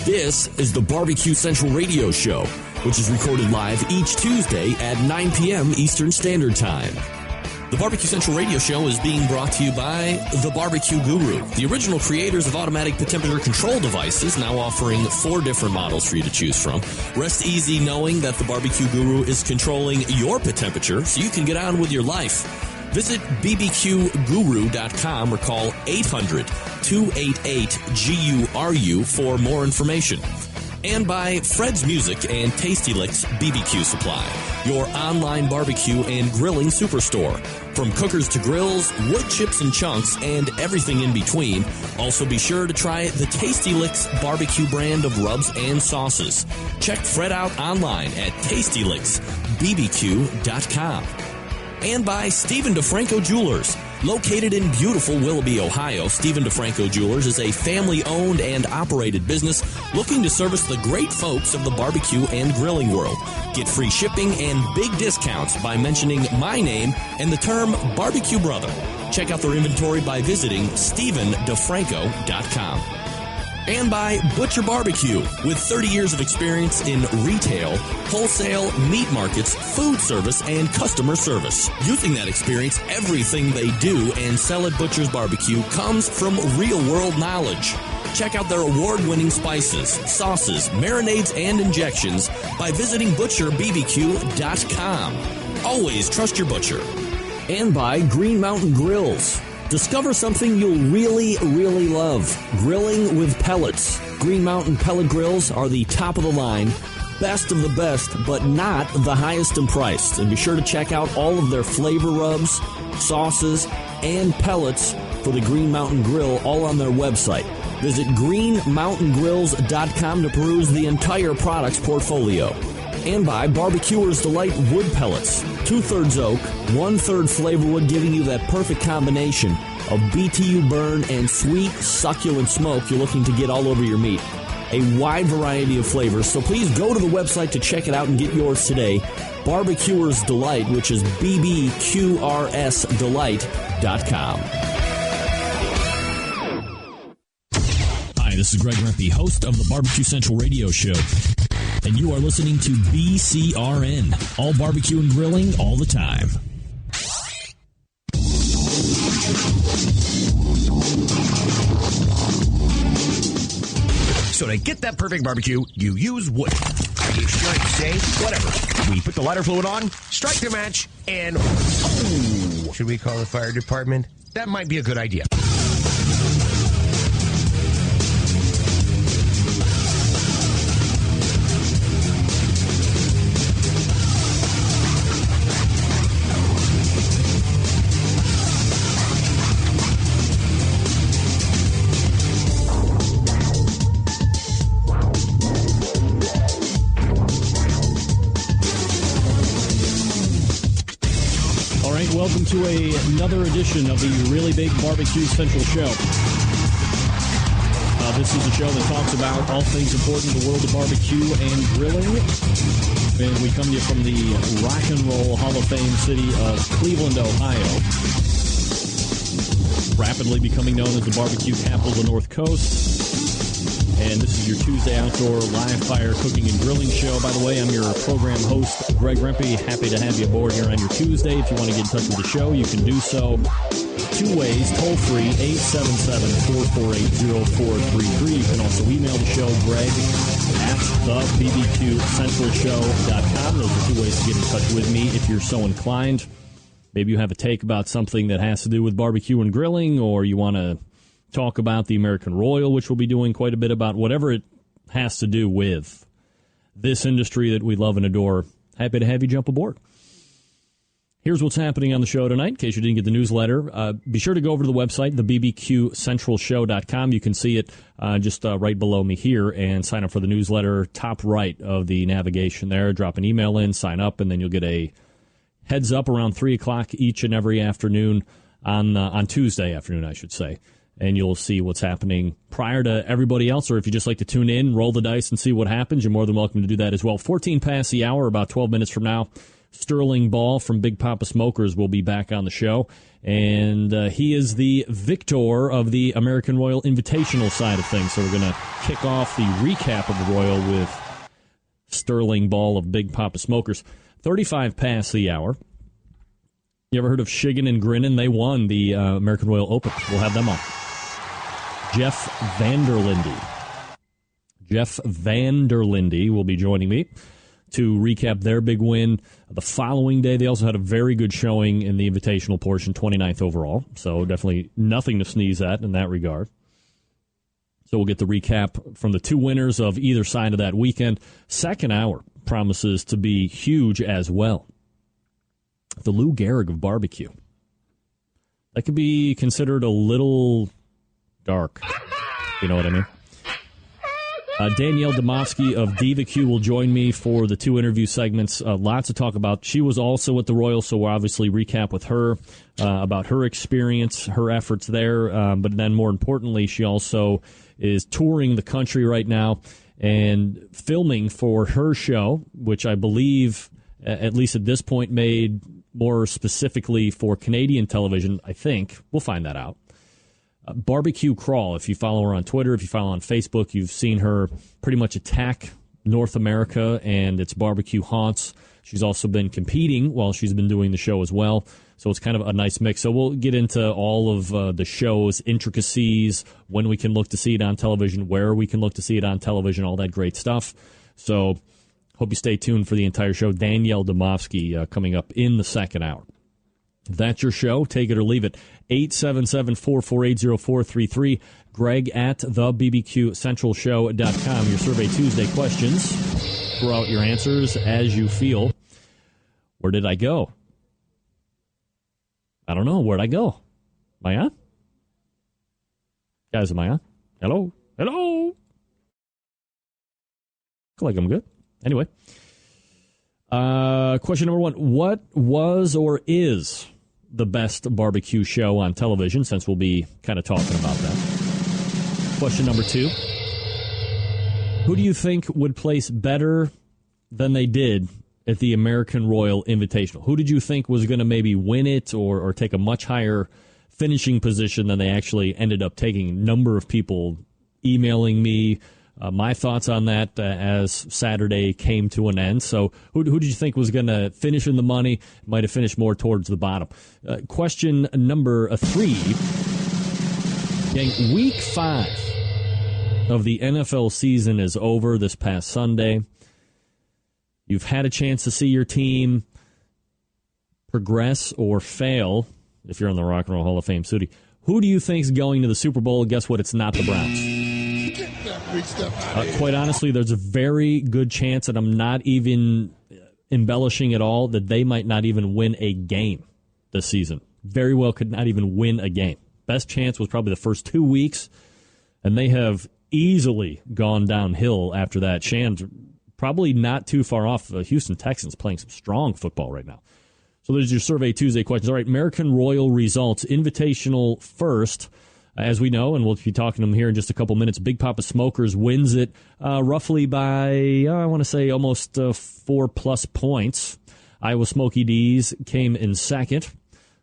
This is the Barbecue Central Radio Show, which is recorded live each Tuesday at 9 p.m. Eastern Standard Time. The Barbecue Central Radio Show is being brought to you by The Barbecue Guru, the original creators of automatic temperature control devices, now offering 4 different models for you to choose from. Rest easy knowing that The Barbecue Guru is controlling your temperature so you can get on with your life. Visit bbqguru.com or call 800-288-GURU for more information. And by Fred's Music and Tasty Licks BBQ Supply, your online barbecue and grilling superstore. From cookers to grills, wood chips and chunks, and everything in between. Also be sure to try the Tasty Licks barbecue brand of rubs and sauces. Check Fred out online at tastylicksbbq.com. And by Stephen DeFranco Jewelers. Located in beautiful Willoughby, Ohio, Stephen DeFranco Jewelers is a family-owned and operated business looking to service the great folks of the barbecue and grilling world. Get free shipping and big discounts by mentioning my name and the term Barbecue Brother. Check out their inventory by visiting StephenDeFranco.com. And by Butcher Barbecue, with 30 years of experience in retail, wholesale, meat markets, food service, and customer service. Using that experience, everything they do and sell at Butcher's Barbecue comes from real-world knowledge. Check out their award-winning spices, sauces, marinades, and injections by visiting ButcherBBQ.com. Always trust your butcher. And by Green Mountain Grills. Discover something you'll really, really love. Grilling with pellets. Green Mountain pellet grills are the top of the line, best of the best, but not the highest in price. And be sure to check out all of their flavor rubs, sauces, and pellets for the Green Mountain Grill, all on their website. Visit greenmountaingrills.com to peruse the entire products portfolio. And by Barbecuer's Delight Wood Pellets. 2/3 oak, 1/3 flavor wood, giving you that perfect combination of BTU burn and sweet, succulent smoke you're looking to get all over your meat. A wide variety of flavors, so please go to the website to check it out and get yours today. Barbecuer's Delight, which is bbqrsdelight.com. Hi, this is Greg Rempe, host of the Barbecue Central Radio Show. And you are listening to BCRN, all barbecue and grilling all the time. So to get that perfect barbecue, you use wood. Are you sure it's safe? Whatever. We put the lighter fluid on, strike the match, and oh! Should we call the fire department? That might be a good idea. Welcome to another edition of the Really Big Barbecue Central Show. This is a show that talks about all things important in the world of barbecue and grilling. And we come to you from the Rock and Roll Hall of Fame city of Cleveland, Ohio. Rapidly becoming known as the barbecue capital of the North Coast. And this is your Tuesday outdoor live fire cooking and grilling show. By the way, I'm your program host, Greg Rempe. Happy to have you aboard here on your Tuesday. If you want to get in touch with the show, you can do so 2 ways. Toll free, 877-448-0433. You can also email the show, Greg at thebbqcentralshow.com. Those are 2 ways to get in touch with me if you're so inclined. Maybe you have a take about something that has to do with barbecue and grilling, or you want to talk about the American Royal, which we'll be doing quite a bit about, whatever it has to do with this industry that we love and adore. Happy to have you jump aboard. Here's what's happening on the show tonight, in case you didn't get the newsletter. Be sure to go over to the website, thebbqcentralshow.com. You can see it just right below me here, and sign up for the newsletter, top right of the navigation there. Drop an email in, sign up, and then you'll get a heads up around 3 o'clock each and every afternoon on Tuesday afternoon, I should say. And you'll see what's happening prior to everybody else, or if you just like to tune in, roll the dice, and see what happens, you're more than welcome to do that as well. 14 past the hour, about 12 minutes from now, Sterling Ball from Big Poppa Smokers will be back on the show, and he is the victor of the American Royal Invitational side of things. So we're going to kick off the recap of the Royal with Sterling Ball of Big Poppa Smokers. 35 past the hour. You ever heard of Shiggin' and Grinnin'? They won the American Royal Open. We'll have them on. Jeff Vanderlinde will be joining me to recap their big win. The following day, they also had a very good showing in the invitational portion, 29th overall. So definitely nothing to sneeze at in that regard. So we'll get the recap from the two winners of either side of that weekend. Second hour promises to be huge as well. The Lou Gehrig of barbecue. That could be considered a little dark. You know what I mean? Danielle Domofsky of DivaQ will join me for the two interview segments. Lots to talk about. She was also at the Royal, so we'll obviously recap with her about her experience, her efforts there. But then more importantly, she also is touring the country right now and filming for her show, which I believe, at least at this point, made more specifically for Canadian television, I think. We'll find that out. Barbecue Crawl. If you follow her on Twitter, if you follow on Facebook, you've seen her pretty much attack North America and its barbecue haunts. She's also been competing while she's been doing the show as well. So it's kind of a nice mix. So we'll get into all of the show's intricacies, when we can look to see it on television, where we can look to see it on television, all that great stuff. So hope you stay tuned for the entire show. Danielle Domofsky coming up in the second hour. If that's your show, take it or leave it. 877-448-0433. Greg at thebbqcentralshow.com. Your Survey Tuesday questions. Throw out your answers as you feel. Where did I go? I don't know. Where'd I go? Am I on? Guys, am I on? Hello? Hello? Feel like I'm good. Anyway. Question number one. What was or is the best barbecue show on television, since we'll be kind of talking about that? Question number two. Who do you think would place better than they did at the American Royal Invitational? Who did you think was going to maybe win it or take a much higher finishing position than they actually ended up taking? A number of people emailing me my thoughts on that as Saturday came to an end. So who did you think was going to finish in the money? Might have finished more towards the bottom. Question number 3. Gang, week 5 of the NFL season is over this past Sunday. You've had a chance to see your team progress or fail, if you're in the Rock and Roll Hall of Fame, Sudi. Who do you think's going to the Super Bowl? Guess what? It's not the Browns. Quite honestly, there's a very good chance, and I'm not even embellishing at all, that they might not even win a game this season. Very well could not even win a game. Best chance was probably the first 2 weeks, and they have easily gone downhill after that. Shan's probably not too far off. The Houston Texans playing some strong football right now. So there's your Survey Tuesday questions. All right, American Royal results. Invitational first. As we know, and we'll be talking to them here in just a couple minutes, Big Poppa Smokers wins it roughly by, I want to say, almost 4+ points. Iowa Smoky D's came in second.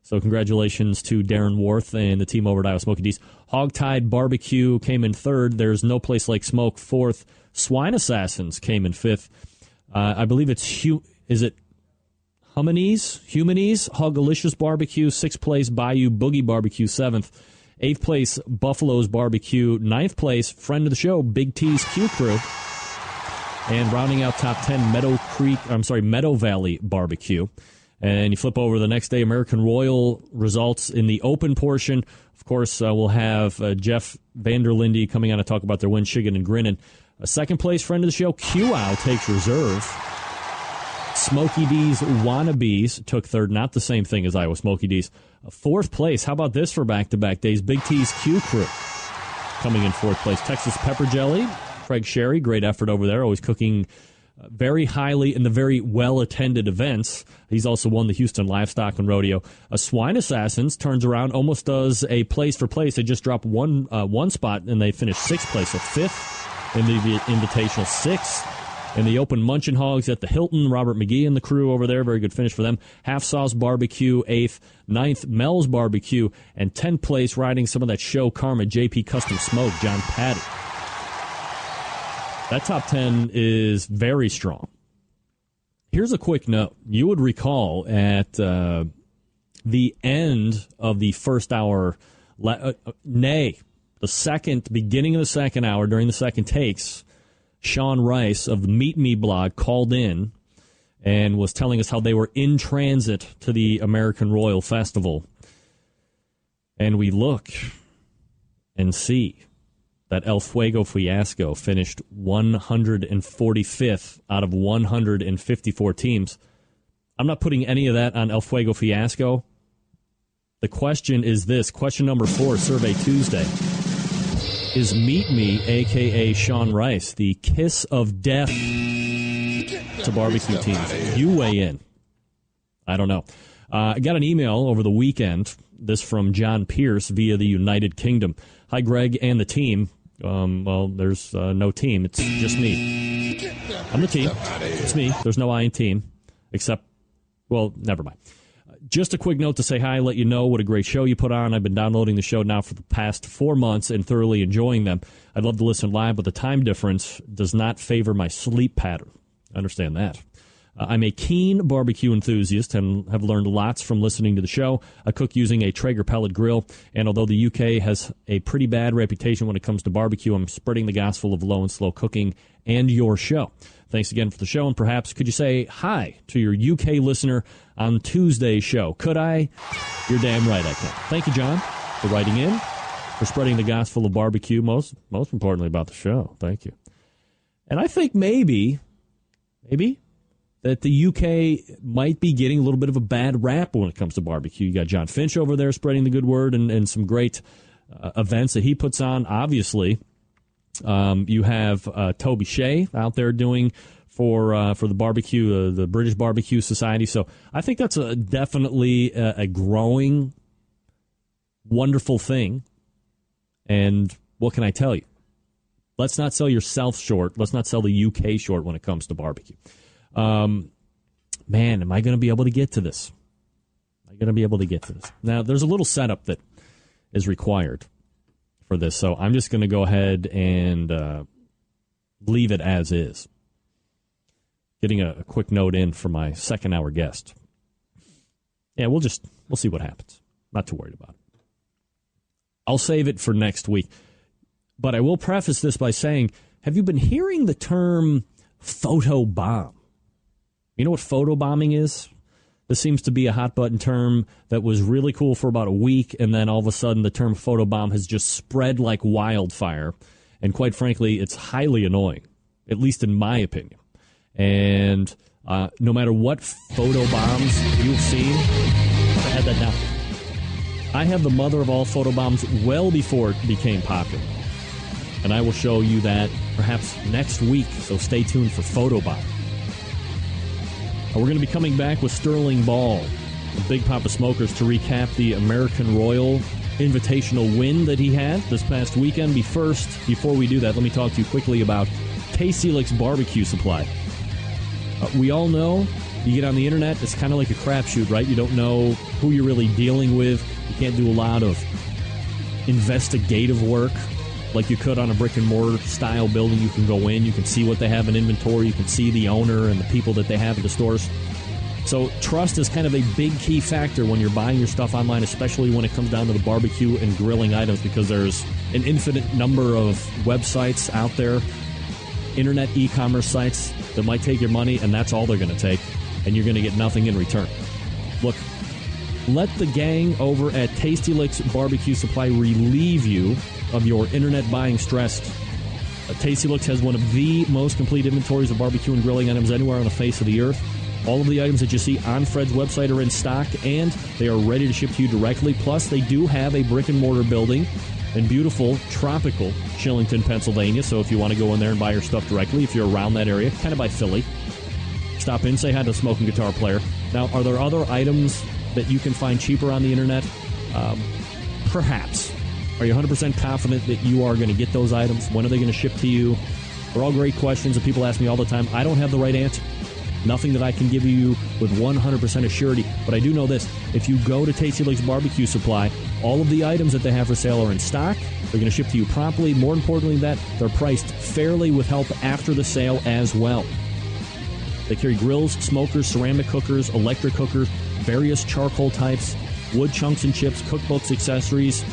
So congratulations to Darren Worth and the team over at Iowa Smoky D's. Hogtied Barbecue came in third. There's No Place Like Smoke, fourth. Swine Assassins came in fifth. I believe it's, Humanese? Hugalicious Barbecue, sixth place. Bayou Boogie Barbecue, seventh. 8th place, Buffalo's Barbecue. 9th place, friend of the show, Big T's Q Crew. And rounding out top 10, Meadow Valley Barbecue. And you flip over the next day, American Royal results in the open portion. Of course, we'll have Jeff Vanderlinde coming on to talk about their win, Shiggin' and Grinnin'. Second place, friend of the show, QOw takes reserve. Smoky D's Wannabes took third. Not the same thing as Iowa Smoky D's. Fourth place. How about this for back-to-back days? Big T's Q Crew coming in fourth place. Texas Pepper Jelly. Craig Sherry, great effort over there. Always cooking very highly in the very well-attended events. He's also won the Houston Livestock and Rodeo. Swine Assassins turns around, almost does a place for place. They just dropped one spot, and they finished sixth place. So fifth in the Invitational, sixth And the Open Munchin' Hogs at the Hilton, Robert McGee and the crew over there, very good finish for them. Half Sauce Barbecue, 8th. 9th, Mel's Barbecue. And 10th place, riding some of that show karma, JP Custom Smoke, John Patty. That top 10 is very strong. Here's a quick note. You would recall at the end of the first hour, beginning of the second hour, during the second takes, Sean Rice of the Meet Me blog called in and was telling us how they were in transit to the American Royal Festival. And we look and see that El Fuego Fiasco finished 145th out of 154 teams. I'm not putting any of that on El Fuego Fiasco. The question is this, question number 4, Survey Tuesday. Is Meet Me, a.k.a. Sean Rice, the kiss of death to barbecue teams? You weigh in. I don't know. I got an email over the weekend, this from John Pierce via the United Kingdom. Hi, Greg and the team. Well, there's no team. It's just me. I'm the team. It's me. There's no I in team, except, well, never mind. Just a quick note to say hi, let you know what a great show you put on. I've been downloading the show now for the past 4 months and thoroughly enjoying them. I'd love to listen live, but the time difference does not favor my sleep pattern. I understand that. I'm a keen barbecue enthusiast and have learned lots from listening to the show. I cook using a Traeger pellet grill, and although the UK has a pretty bad reputation when it comes to barbecue, I'm spreading the gospel of low and slow cooking and your show. Thanks again for the show, and perhaps could you say hi to your UK listener on Tuesday's show? Could I? You're damn right I can. Thank you, John, for writing in, for spreading the gospel of barbecue, most importantly about the show. Thank you. And I think maybe that the UK might be getting a little bit of a bad rap when it comes to barbecue. You got John Finch over there spreading the good word and some great events that he puts on. Obviously, you have Toby Shea out there doing for the barbecue, the British Barbecue Society. So I think that's definitely a growing, wonderful thing. And what can I tell you? Let's not sell yourself short. Let's not sell the UK short when it comes to barbecue. Man, am I going to be able to get to this? Now, there's a little setup that is required for this, so I'm just going to go ahead and leave it as is. Getting a quick note in for my second hour guest. Yeah, we'll see what happens. Not too worried about it. I'll save it for next week. But I will preface this by saying, have you been hearing the term photobomb? You know what photobombing is? This seems to be a hot-button term that was really cool for about a week, and then all of a sudden the term photobomb has just spread like wildfire. And quite frankly, it's highly annoying, at least in my opinion. And no matter what photobombs you've seen, I had that down. I have the mother of all photobombs well before it became popular. And I will show you that perhaps next week, so stay tuned for photobomb. We're going to be coming back with Sterling Ball of Big Poppa Smokers to recap the American Royal Invitational win that he had this past weekend. Before we do that, let me talk to you quickly about Tasty Licks Barbecue Supply. We all know, you get on the internet, it's kind of like a crapshoot, right? You don't know who you're really dealing with. You can't do a lot of investigative work like you could on a brick-and-mortar style building. You can go in, you can see what they have in inventory, you can see the owner and the people that they have at the stores. So trust is kind of a big key factor when you're buying your stuff online, especially when it comes down to the barbecue and grilling items, because there's an infinite number of websites out there, internet e-commerce sites that might take your money, and that's all they're going to take, and you're going to get nothing in return. Look, let the gang over at Tasty Licks Barbecue Supply relieve you of your internet buying stress. Tasty Licks has one of the most complete inventories of barbecue and grilling items anywhere on the face of the earth. All of the items that you see on Fred's website are in stock, and they are ready to ship to you directly. Plus, they do have a brick-and-mortar building in beautiful, tropical Shillington, Pennsylvania. So if you want to go in there and buy your stuff directly, if you're around that area, kind of by Philly, stop in, say hi to a smoking guitar player. Now, are there other items that you can find cheaper on the internet? Perhaps. Are you 100% confident that you are going to get those items? When are they going to ship to you? They're all great questions that people ask me all the time. I don't have the right answer. Nothing that I can give you with 100% assurity, but I do know this. If you go to Tasty Lakes Barbecue Supply, all of the items that they have for sale are in stock. They're going to ship to you promptly. More importantly than that, they're priced fairly with help after the sale as well. They carry grills, smokers, ceramic cookers, electric cookers, various charcoal types, wood chunks and chips, cookbooks, accessories.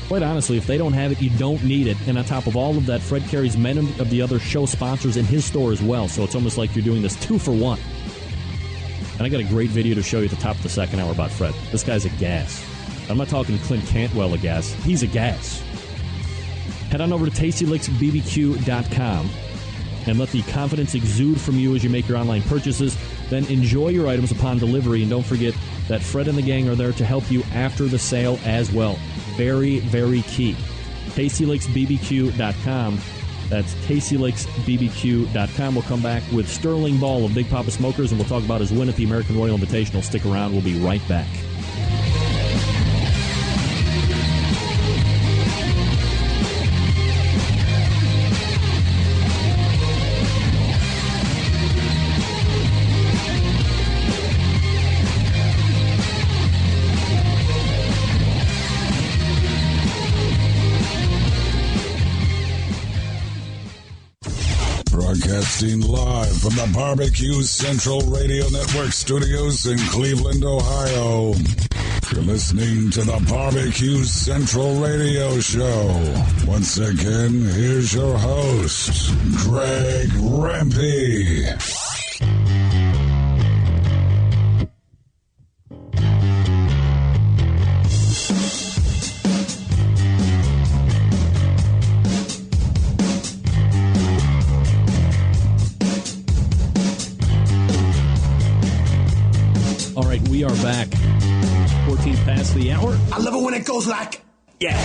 Quite honestly, if they don't have it, you don't need it. And on top of all of that, Fred carries many of the other show sponsors in his store as well. So it's almost like you're doing this 2-for-1. And I got a great video to show you at the top of the second hour about Fred. This guy's a gas. I'm not talking Clint Cantwell a gas. He's a gas. Head on over to TastyLakesBBQ.com and let the confidence exude from you as you make your online purchases. Then enjoy your items upon delivery. And don't forget that Fred and the gang are there to help you after the sale as well. Very, very key. TastyLakesBBQ.com. That's TastyLakesBBQ.com. We'll come back with Sterling Ball of Big Poppa Smokers, and we'll talk about his win at the American Royal Invitational. Stick around. We'll be right back. Broadcasting live from the Barbecue Central Radio Network studios in Cleveland, Ohio. You're listening to the Barbecue Central Radio Show. Once again, here's your host, Greg Rempe. All right, we are back. 14 past the hour. I love it when it goes like, yeah.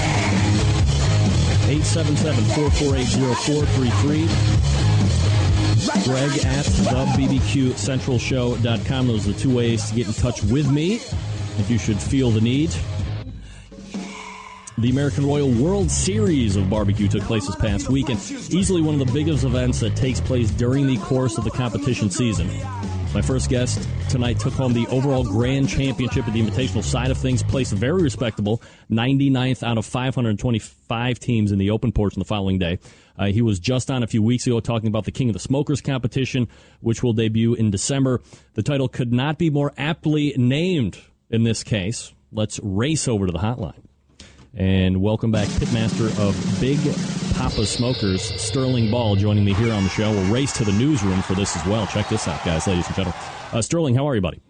877-448-0433. Greg at thebbqcentralshow.com. Those are the two ways to get in touch with me if you should feel the need. The American Royal World Series of Barbecue took place this past weekend. Easily one of the biggest events that takes place during the course of the competition season. My first guest tonight took home the overall grand championship at the invitational side of things, placed very respectable, 99th out of 525 teams in the open portion the following day. He was just on a few weeks ago talking about the King of the Smokers competition, which will debut in December. The title could not be more aptly named in this case. Let's race over to the hotline. And welcome back, pitmaster of Big Poppa Smokers, Sterling Ball, joining me here on the show. We'll race to the newsroom for this as well. Check this out, guys, ladies and gentlemen. Sterling, how are you, buddy?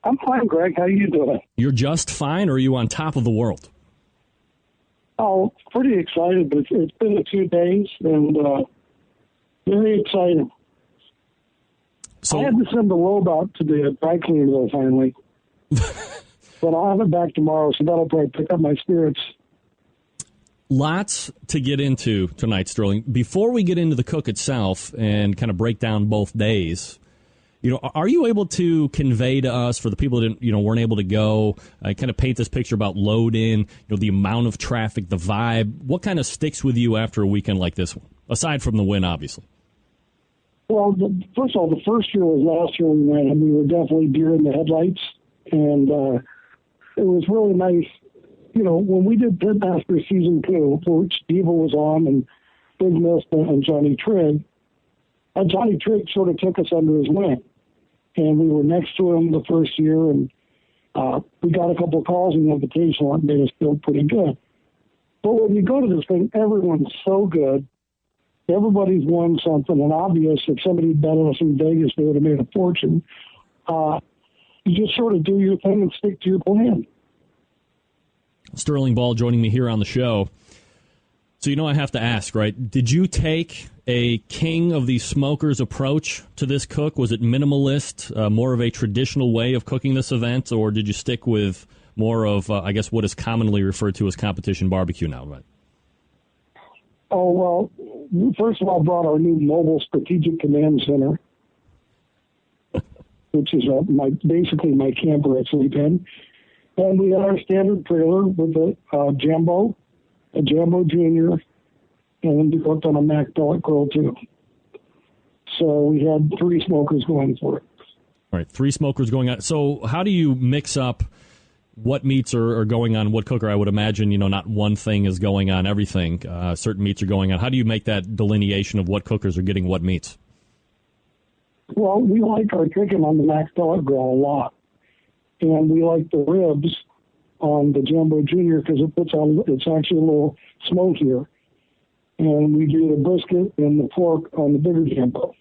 I'm fine, Greg. How are you doing? You're just fine, or are you on top of the world? Oh, pretty excited, but it's been a few days, and very exciting. So, I had to send the robot to the dry cleaner, though, finally. But I'll have it back tomorrow, so that'll probably pick up my spirits. Lots to get into tonight, Sterling. Before we get into the cook itself and kind of break down both days, are you able to convey to us, for the people that weren't able to go, kind of paint this picture about load in, the amount of traffic, the vibe? What kind of sticks with you after a weekend like this one, aside from the win, obviously? Well, first of all, the first year was last year we went, and we were definitely deer in the headlights, and it was really nice. When we did Pitmaster Season 2, which Diva was on, and Big Mist and Johnny Trigg, Johnny Trigg sort of took us under his wing. And we were next to him the first year, and we got a couple of calls in the invitational and made us feel pretty good. But when you go to this thing, everyone's so good. Everybody's won something, and obvious if somebody bet on us in Vegas, they would have made a fortune. You just sort of do your thing and stick to your plan. Sterling Ball joining me here on the show. So I have to ask, right? Did you take a King of the Smokers approach to this cook? Was it minimalist, more of a traditional way of cooking this event, or did you stick with more of, what is commonly referred to as competition barbecue now, right? Oh, well, first of all, brought our new mobile strategic command center, which is basically my camper I sleep in. And we had our standard trailer with a Jambo Junior, and we cooked on a Mac pellet grill too. So we had 3 smokers going for it. All right, 3 smokers going on. So how do you mix up what meats are going on what cooker? I would imagine, not one thing is going on everything. Certain meats are going on. How do you make that delineation of what cookers are getting what meats? Well, we like our chicken on the Mac pellet grill a lot. And we like the ribs on the Jumbo Junior because it's actually a little smokier. And we do the brisket and the pork on the bigger Jumbo.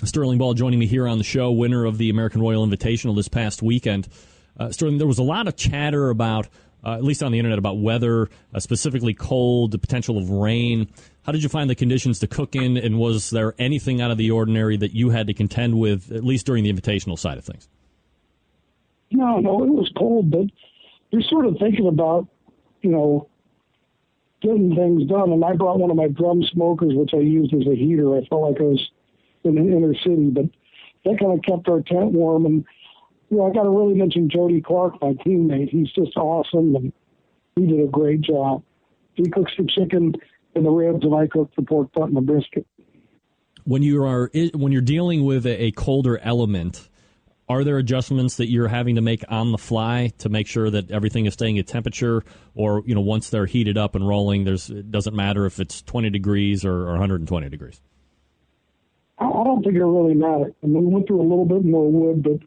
Sterling Ball joining me here on the show, winner of the American Royal Invitational this past weekend. Sterling, there was a lot of chatter about, at least on the internet, about weather, specifically cold, the potential of rain. How did you find the conditions to cook in, and was there anything out of the ordinary that you had to contend with, at least during the invitational side of things? No, it was cold, but you're sort of thinking about, getting things done. And I brought one of my drum smokers, which I used as a heater. I felt like I was in the inner city, but that kind of kept our tent warm. And, I got to really mention Jody Clark, my teammate. He's just awesome, and he did a great job. He cooks the chicken and the ribs, and I cooked the pork butt and the brisket. When you're dealing with a colder element, are there adjustments that you're having to make on the fly to make sure that everything is staying at temperature? Or, once they're heated up and rolling, it doesn't matter if it's 20 degrees or 120 degrees? I don't think it really mattered. I mean, we went through a little bit more wood, but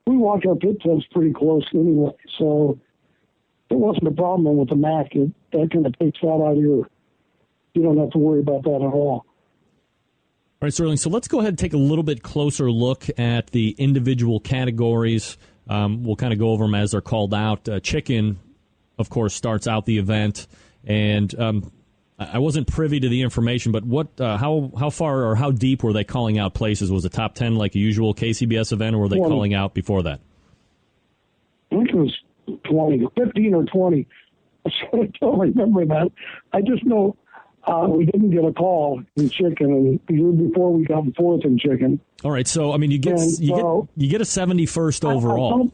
we walk our pit temps pretty close anyway. So it wasn't a problem with the Mac. That kind of takes that out of you don't have to worry about that at all. All right, Sterling, so let's go ahead and take a little bit closer look at the individual categories. We'll kind of go over them as they're called out. Chicken, of course, starts out the event, and I wasn't privy to the information, but how far or how deep were they calling out places? Was it top 10 like a usual KCBS event, or were they calling out before that? I think it was 15 or 20. I don't remember that. I just know we didn't get a call in chicken, and the year before we got 4th in chicken. All right, so I mean, you get a 71st overall.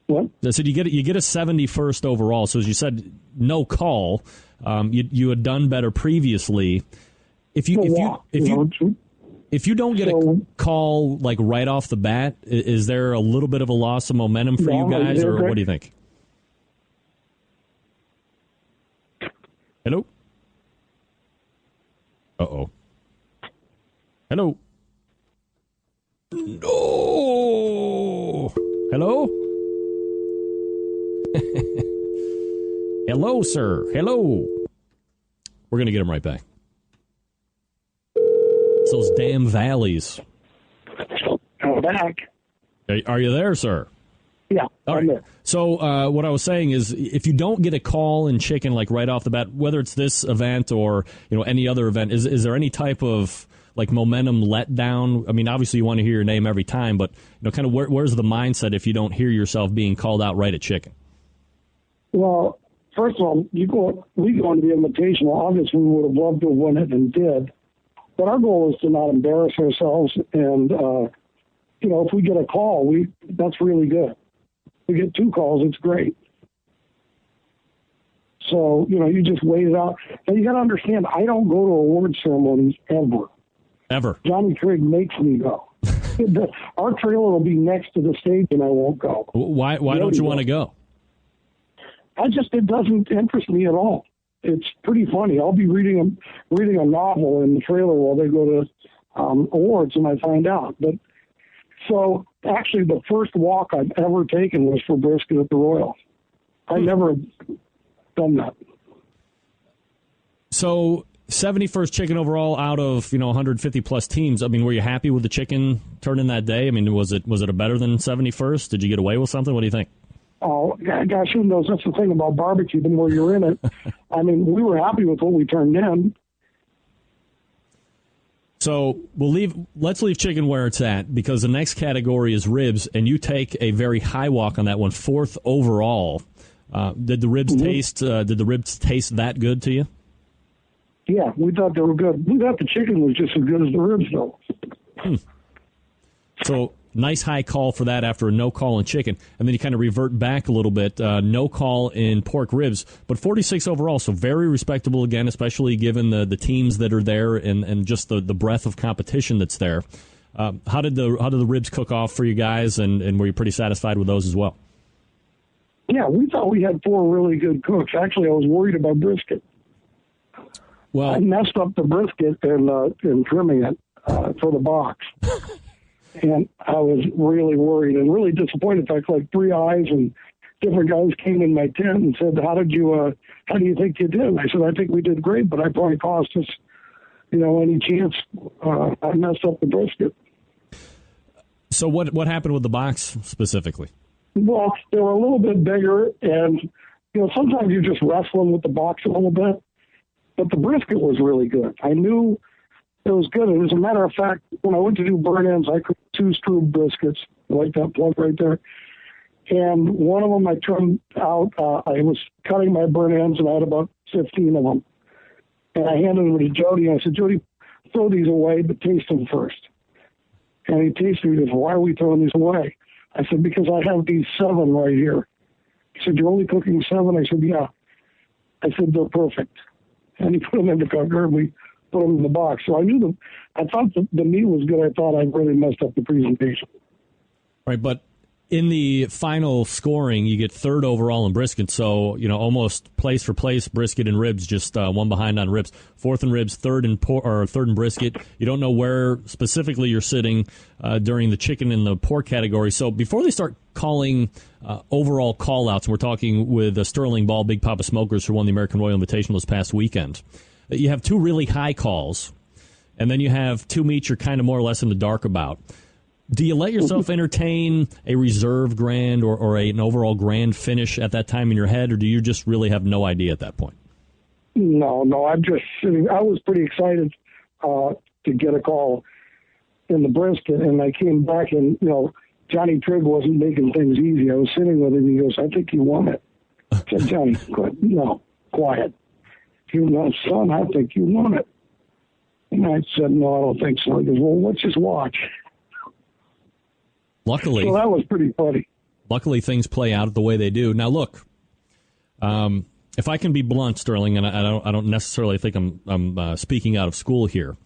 What? I said you get a 71st overall. So as you said, no call. You had done better previously. If you don't get a call like right off the bat, is there a little bit of a loss of momentum for you guys, or what do you think? Hello? Uh-oh. Hello? No! Hello? Hello, sir. Hello. We're going to get him right back. It's those damn valleys. I'm back. Are you there, sir? Yeah, I'm there. So what I was saying is, if you don't get a call in chicken like right off the bat, whether it's this event or any other event, is there any type of like momentum letdown? I mean, obviously you want to hear your name every time, but kind of where's the mindset if you don't hear yourself being called out right at chicken? Well, first of all, we go into the invitational. Obviously, we would have loved to have won it and did, but our goal is to not embarrass ourselves. And if we get a call, that's really good. If we get 2 calls, it's great. So you just wait it out. And you got to understand, I don't go to award ceremonies ever. Johnny Trigg makes me go. Our trailer will be next to the stage, and I won't go. Why don't you want to go? It doesn't interest me at all. It's pretty funny. I'll be reading a novel in the trailer while they go to awards, and I find out. But so actually, the first walk I've ever taken was for brisket at the Royal. I never done that. So 71st chicken overall out of 150 plus teams. I mean, were you happy with the chicken turn in that day? I mean, was it a better than 71st? Did you get away with something? What do you think? Oh, gosh, who knows? That's the thing about barbecue. The more you're in it, I mean, we were happy with what we turned in. So let's leave chicken where it's at, because the next category is ribs, and you take a very high walk on that one, 4th overall. Did the ribs taste that good to you? Yeah, we thought they were good. We thought the chicken was just as good as the ribs, though. So Nice high call for that after a no call in chicken. And then you kind of revert back a little bit. No call in pork ribs, but 46 overall. So very respectable again, especially given the teams that are there and just the breadth of competition that's there. How did the ribs cook off for you guys, and were you pretty satisfied with those as well? Yeah, we thought we had 4 really good cooks. Actually, I was worried about brisket. Well, I messed up the brisket in trimming it for the box. And I was really worried and really disappointed. In fact, like 3 eyes and different guys came in my tent and said, how do you think you did? And I said, I think we did great, but I probably cost us, any chance. I messed up the brisket. So what happened with the box specifically? Well, they were a little bit bigger, and, sometimes you're just wrestling with the box a little bit. But the brisket was really good. I knew it was good. And as a matter of fact, when I went to do burn ends, I cooked 2 stewed briskets, like that plug right there. And one of them I trimmed out. I was cutting my burn ends, and I had about 15 of them. And I handed them to Jody, and I said, Jody, throw these away, but taste them first. And he tasted them. He goes, why are we throwing these away? I said, because I have these 7 right here. He said, you're only cooking 7? I said, yeah. I said, they're perfect. And he put them in the cooker, and we put them in the box. So I thought the meat was good. I thought I really messed up the presentation. Right, but in the final scoring, you get 3rd overall in brisket, so almost place for place, brisket and ribs, just one behind on ribs. 4th in ribs, 3rd in brisket. You don't know where specifically you're sitting during the chicken and the pork category. So before they start calling overall call-outs, and we're talking with Sterling Ball, Big Poppa Smokers, who won the American Royal Invitational this past weekend, you have 2 really high calls, and then you have 2 meats you're kind of more or less in the dark about. Do you let yourself entertain a reserve grand or an overall grand finish at that time in your head, or do you just really have no idea at that point? No, I'm just sitting. I was pretty excited to get a call in the brisket, and I came back and, Johnny Trigg wasn't making things easy. I was sitting with him, and he goes, I think you won it. I said, Johnny, quiet. He goes, son, I think you won it. And I said, no, I don't think so. He goes, well, let's just watch. Luckily, so that was pretty funny. Luckily, things play out the way they do. Now, look, if I can be blunt, Sterling, and I don't necessarily think I'm speaking out of school here,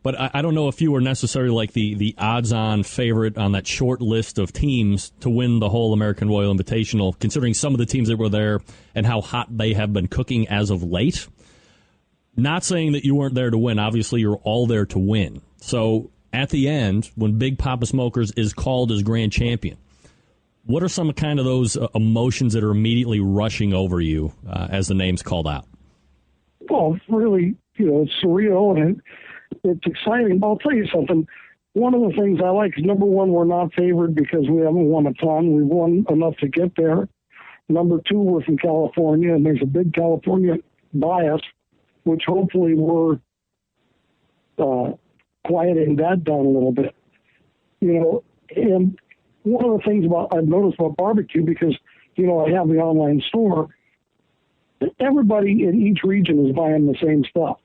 but I don't know if you were necessarily like the odds-on favorite on that short list of teams to win the whole American Royal Invitational, considering some of the teams that were there and how hot they have been cooking as of late. Not saying that you weren't there to win. Obviously, you're all there to win. So at the end, when Big Poppa Smokers is called as grand champion, what are some kind of those emotions that are immediately rushing over you as the name's called out? Well, really, it's surreal and it's exciting. But I'll tell you something. One of the things I like is, number one, we're not favored because we haven't won a ton. We've won enough to get there. Number 2, we're from California, and there's a big California bias, which hopefully we're quieting that down a little bit. And one of the things I've noticed about barbecue, because, I have the online store, everybody in each region is buying the same stuff.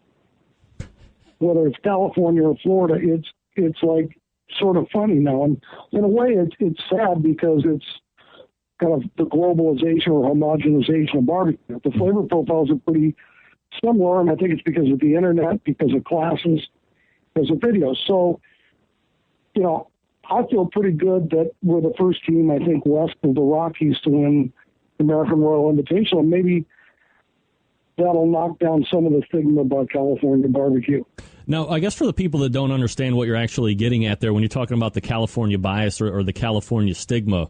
Whether it's California or Florida, it's like sort of funny now. And in a way, it's sad because it's kind of the globalization or homogenization of barbecue. The flavor profiles are pretty similar, and I think it's because of the internet, because of classes, because of videos. So, I feel pretty good that we're the first team, I think, west of the Rockies to win the American Royal Invitational. And maybe that'll knock down some of the stigma about California barbecue. Now, I guess for the people that don't understand what you're actually getting at there, when you're talking about the California bias or the California stigma,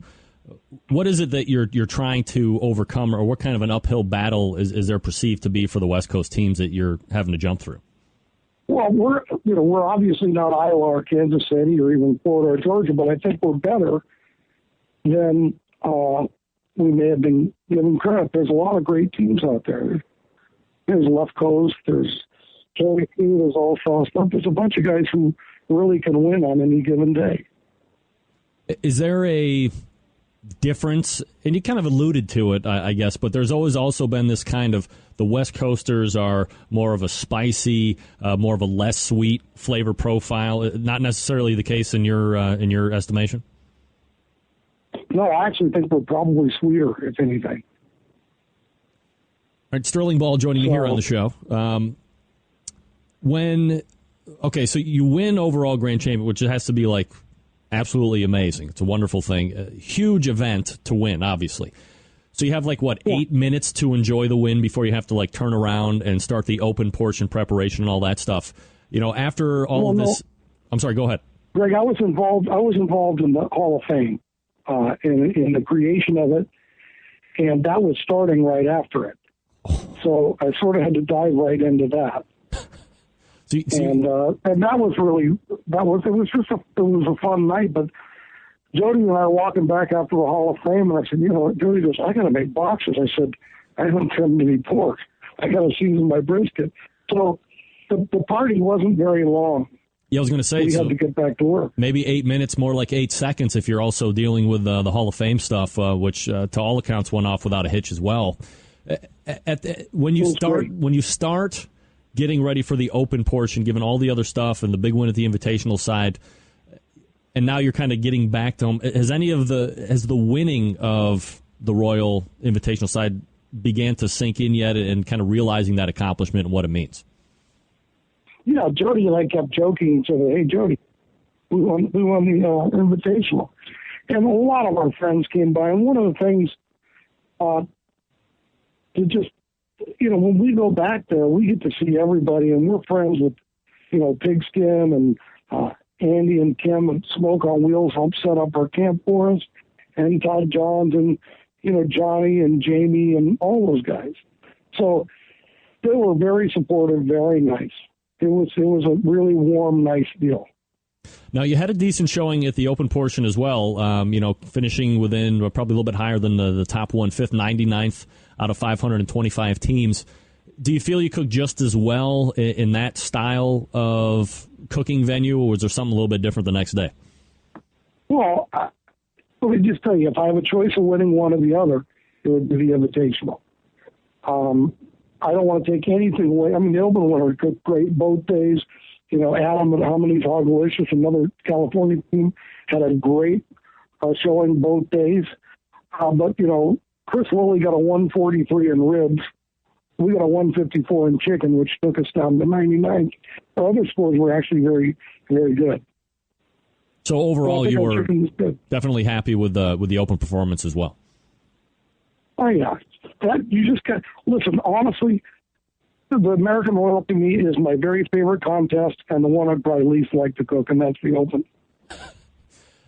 what is it that you're trying to overcome, or what kind of an uphill battle is there perceived to be for the West Coast teams that you're having to jump through? Well, we're obviously not Iowa or Kansas City or even Florida or Georgia, but I think we're better than we may have been given credit. There's a lot of great teams out there. There's Left Coast, there's Kelly Key, there's All Sauce Up. There's a bunch of guys who really can win on any given day. Is there a difference, and you kind of alluded to it, I guess, but there's always also been this kind of, the West Coasters are more of a spicy, more of a less sweet flavor profile. Not necessarily the case in your estimation? No, I actually think we're probably sweeter, if anything. All right, Sterling Ball joining me here on the show. So you win overall grand champion, which has to be like absolutely amazing. It's a wonderful thing. A huge event to win, obviously. So you have 8 minutes to enjoy the win before you have to turn around and start the open portion preparation and all that stuff. After all of this, I'm sorry, go ahead. Greg, I was involved in the Hall of Fame, in the creation of it, and that was starting right after it. So I sort of had to dive right into that. And that was really, it was a fun night. But Jody and I were walking back after the Hall of Fame, and I said, Jody goes, I got to make boxes. I said, I haven't trimmed any pork. I got to season my brisket. So the party wasn't very long. Yeah, I was going to say, we had to get back to work. Maybe 8 minutes, more like 8 seconds if you're also dealing with the Hall of Fame stuff, which to all accounts went off without a hitch as well. When you start getting ready for the open portion, given all the other stuff and the big win at the invitational side, and now you're kind of getting back to home, has the winning of the Royal Invitational side began to sink in yet, and kind of realizing that accomplishment and what it means? Yeah, Jody and I kept joking and said, "Hey, Jody, we won the invitational," and a lot of our friends came by. And one of the things, when we go back there, we get to see everybody, and we're friends with, Pigskin and Andy and Kim and Smoke on Wheels helped set up our camp for us, and Todd Johns and Johnny and Jamie and all those guys. So they were very supportive, very nice. It was a really warm, nice deal. Now, you had a decent showing at the open portion as well, finishing within probably a little bit higher than the top 1/5, 99th out of 525 teams. Do you feel you cooked just as well in that style of cooking venue, or was there something a little bit different the next day? Well, let me just tell you, if I have a choice of winning one or the other, it would be the Invitational. I don't want to take anything away. I mean, the open winner cooked great both days. Adam and Hominies Hogalicious, another California team, had a great showing both days. But Chris Lilly got a 143 in ribs. We got a 154 in chicken, which took us down to 99. Our other scores were actually very, very good. So overall, you were definitely happy with the open performance as well. Oh yeah, you just got listen. Honestly, the American Royal to me is my very favorite contest, and the one I'd probably least like to cook, and that's the open.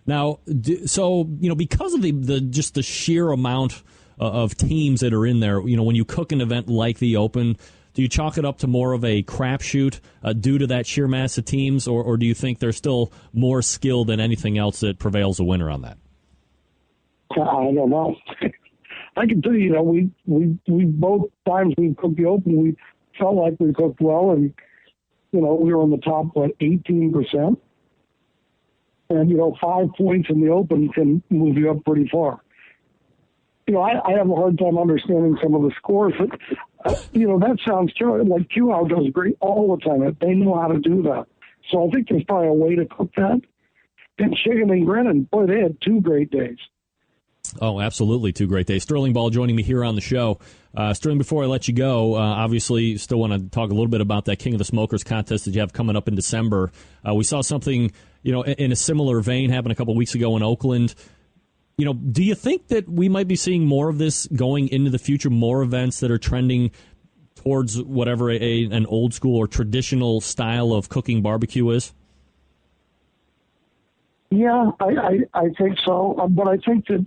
Now, because of the sheer amount of teams that are in there, when you cook an event like the Open, do you chalk it up to more of a crapshoot due to that sheer mass of teams, or do you think there's still more skill than anything else that prevails a winner on that? I don't know. I can tell you, we both times we cooked the Open, we felt like we cooked well, and we were in the top 18%, and 5 points in the Open can move you up pretty far. I have a hard time understanding some of the scores, but that sounds true. Like QL does great all the time. They know how to do that, so I think there's probably a way to cook that. And Chicken and Grennan, boy, they had 2 great days. Oh, absolutely. 2 great days. Sterling Ball joining me here on the show. Sterling, before I let you go, obviously still want to talk a little bit about that King of the Smokers contest that you have coming up in December. We saw something, in a similar vein happen a couple weeks ago in Oakland. Do you think that we might be seeing more of this going into the future, more events that are trending towards whatever an old school or traditional style of cooking barbecue is? Yeah, I think so. But I think that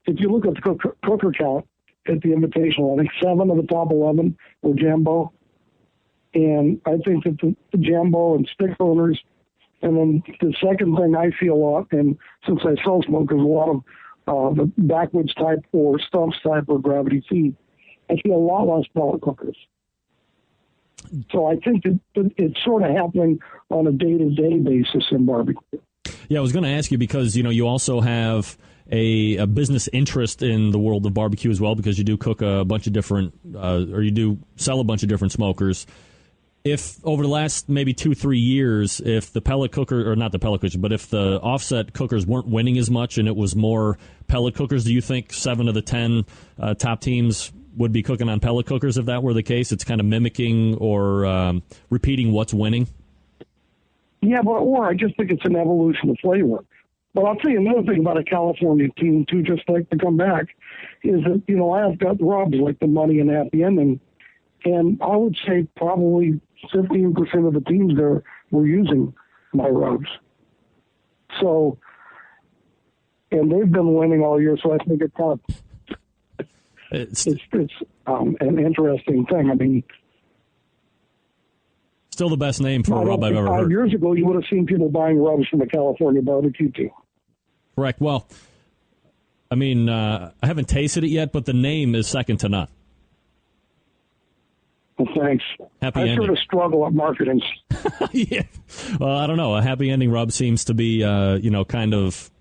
if you look at the cooker count at the Invitational, I think 7 of the top 11 were Jambo. And I think that the Jambo and stick owners, and then the second thing I see a lot, and since I sell smokers, a lot of the backwoods type or stumps type or gravity feed, I see a lot less pellet cookers. So I think that it's sort of happening on a day-to-day basis in barbecue. Yeah, I was going to ask you because, you also have a business interest in the world of barbecue as well, because you do cook a bunch of different, or you do sell a bunch of different smokers. If over the last maybe 2-3 years, if the pellet cooker, or not the pellet cookers, but if the offset cookers weren't winning as much and it was more pellet cookers, do you think 7 of the 10 top teams would be cooking on pellet cookers if that were the case? It's kind of mimicking or repeating what's winning? Yeah, or I just think it's an evolution of flavor. But I'll tell you another thing about a California team, too, just like to come back, is that, I've got rubs like the Money and Happy Ending, and I would say probably 15% of the teams there were using my rubs. So, and they've been winning all year, so I think it's kind of, it's an interesting thing. I mean, still the best name for a rub I've ever heard. 5 years ago, you would have seen people buying rubs from the California barbecue team. Correct. Well, I mean, I haven't tasted it yet, but the name is second to none. Well, thanks. Happy I ending. sort of struggle at marketing. Yeah. Well, I don't know. A happy ending rub seems to be, kind of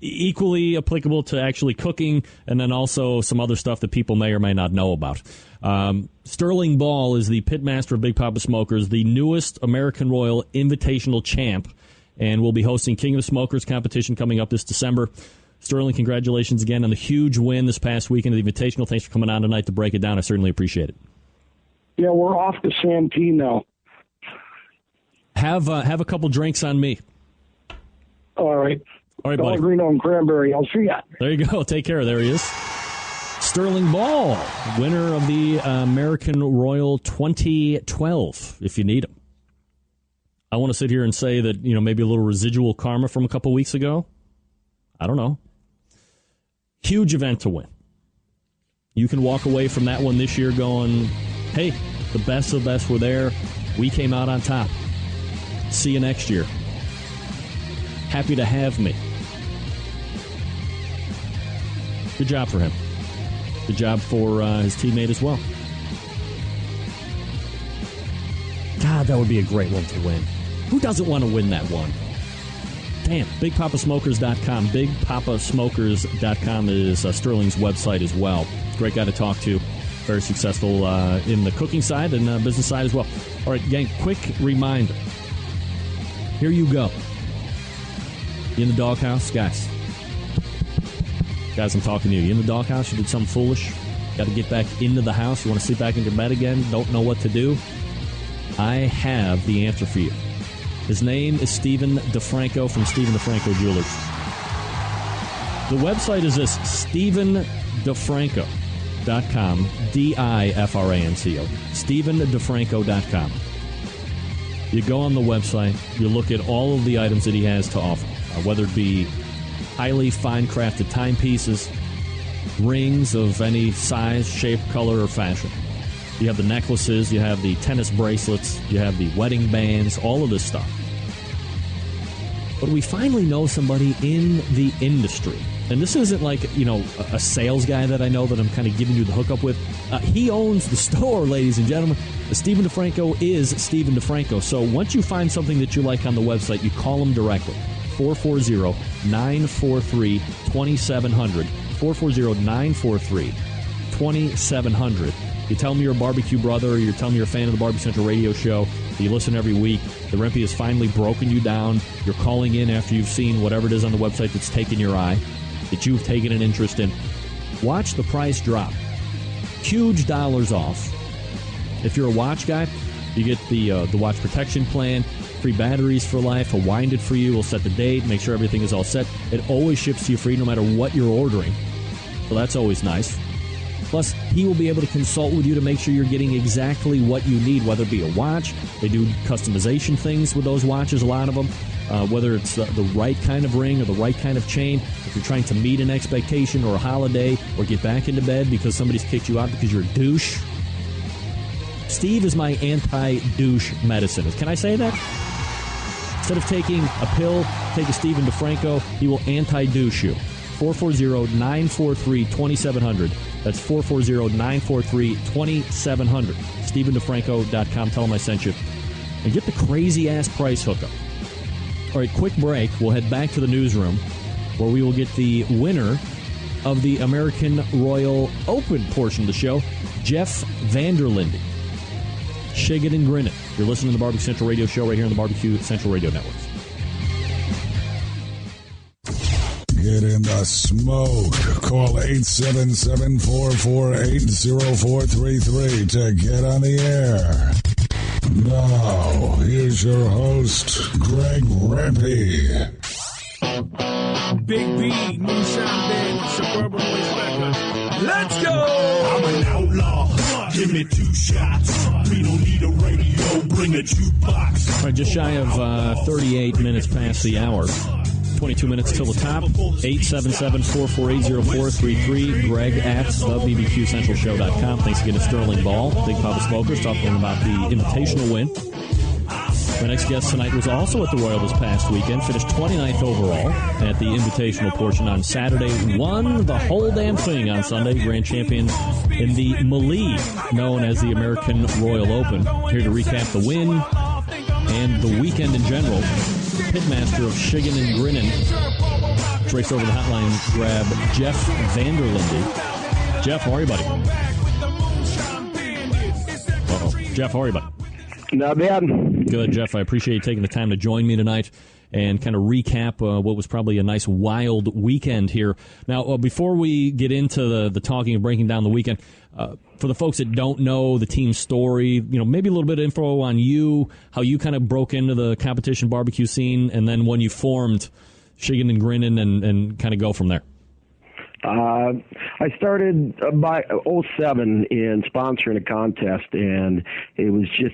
equally applicable to actually cooking, and then also some other stuff that people may or may not know about. Sterling Ball is the pitmaster of Big Poppa Smokers, the newest American Royal Invitational champ, and will be hosting King of the Smokers competition coming up this December. Sterling, congratulations again on the huge win this past weekend of the Invitational. Thanks for coming on tonight to break it down. I certainly appreciate it. Yeah, we're off to Santee now. Have a couple drinks on me. All right. All right, buddy. Pellegrino and cranberry. I'll see ya. There you go. Take care. There he is. Sterling Ball, winner of the American Royal 2012, if you need him. I want to sit here and say that, maybe a little residual karma from a couple weeks ago. I don't know. Huge event to win. You can walk away from that one this year going, hey, the best of the best were there. We came out on top. See you next year. Happy to have me. Good job for him. Good job for his teammate as well. God, that would be a great one to win. Who doesn't want to win that one? Damn. BigPoppaSmokers.com. BigPoppaSmokers.com is Sterling's website as well. Great guy to talk to. Very successful in the cooking side and business side as well. All right, gang, quick reminder. Here you go. You in the doghouse? Guys, I'm talking to you. You in the doghouse? You did something foolish? Got to get back into the house? You want to sleep back in your bed again? Don't know what to do? I have the answer for you. His name is Stephen DeFranco from Stephen DeFranco Jewelers. The website is this, StephenDeFranco.com, DIFRANCO, StephenDeFranco.com. You go on the website, you look at all of the items that he has to offer, whether it be highly fine-crafted timepieces, rings of any size, shape, color, or fashion. You have the necklaces, you have the tennis bracelets, you have the wedding bands, all of this stuff. But we finally know somebody in the industry. And this isn't like, a sales guy that I know that I'm kind of giving you the hookup with. He owns the store, ladies and gentlemen. Stephen DeFranco is Stephen DeFranco. So once you find something that you like on the website, you call him directly. 440-943-2700. 440-943-2700. You tell me you're a barbecue brother, or you tell me you're a fan of the Barbecue Central radio show, you listen every week, the Rempy has finally broken you down, you're calling in after you've seen whatever it is on the website that's taken your eye, that you've taken an interest in. Watch the price drop. Huge dollars off. If you're a watch guy, you get the watch protection plan, free batteries for life, he'll wind it for you, we'll set the date, make sure everything is all set. It always ships to you free no matter what you're ordering. So that's always nice. Plus, he will be able to consult with you to make sure you're getting exactly what you need, whether it be a watch. They do customization things with those watches, a lot of them, whether it's the right kind of ring or the right kind of chain. If you're trying to meet an expectation or a holiday or get back into bed because somebody's kicked you out because you're a douche. Steve is my anti-douche medicine. Can I say that? Instead of taking a pill, take a Stephen DeFranco. He will anti-douche you. 440-943-2700. That's 440-943-2700. StephenDeFranco.com. Tell him I sent you. And get the crazy-ass price hookup. All right, quick break. We'll head back to the newsroom. where we will get the winner of the American Royal Open portion of the show, Jeff Vanderlinde. Shiggin' and grinning. You're listening to the Barbecue Central Radio Show right here on the Barbecue Central Radio Network. Get in the smoke. Call 877-448-0433 to get on the air. Now, here's your host, Greg Rempe. Big B, Moonshine Band, Suburban Waste Records. Let's go! I'm an outlaw. Give me 2 shots. We don't need a radio. Bring a jukebox. All right, just shy of 38 minutes past the hour. 22 minutes till the top. 877-448-0433. Greg at thebbqcentralshow.com. Thanks again to Sterling Ball, Big Poppa Smokers, talking about the invitational win. My next guest tonight was also at the Royal this past weekend. Finished 29th overall at the invitational portion on Saturday. Won the whole damn thing on Sunday. Grand champion in the Melee, known as the American Royal Open. Here to recap the win and the weekend in general, pitmaster of Shiggin' and Grinnin'. Let's race over the hotline, grab Jeff Vanderlinde. Jeff, how are you, buddy? Uh-oh. Jeff, how are you, buddy? Not bad. Good, Jeff. I appreciate you taking the time to join me tonight and kind of recap what was probably a nice, wild weekend here. Now, before we get into the talking and breaking down the weekend, for the folks that don't know the team's story, maybe a little bit of info on you, how you kind of broke into the competition barbecue scene, and then when you formed Shiggin' and Grinnin' and kind of go from there. I started by 2007 in sponsoring a contest, and it was just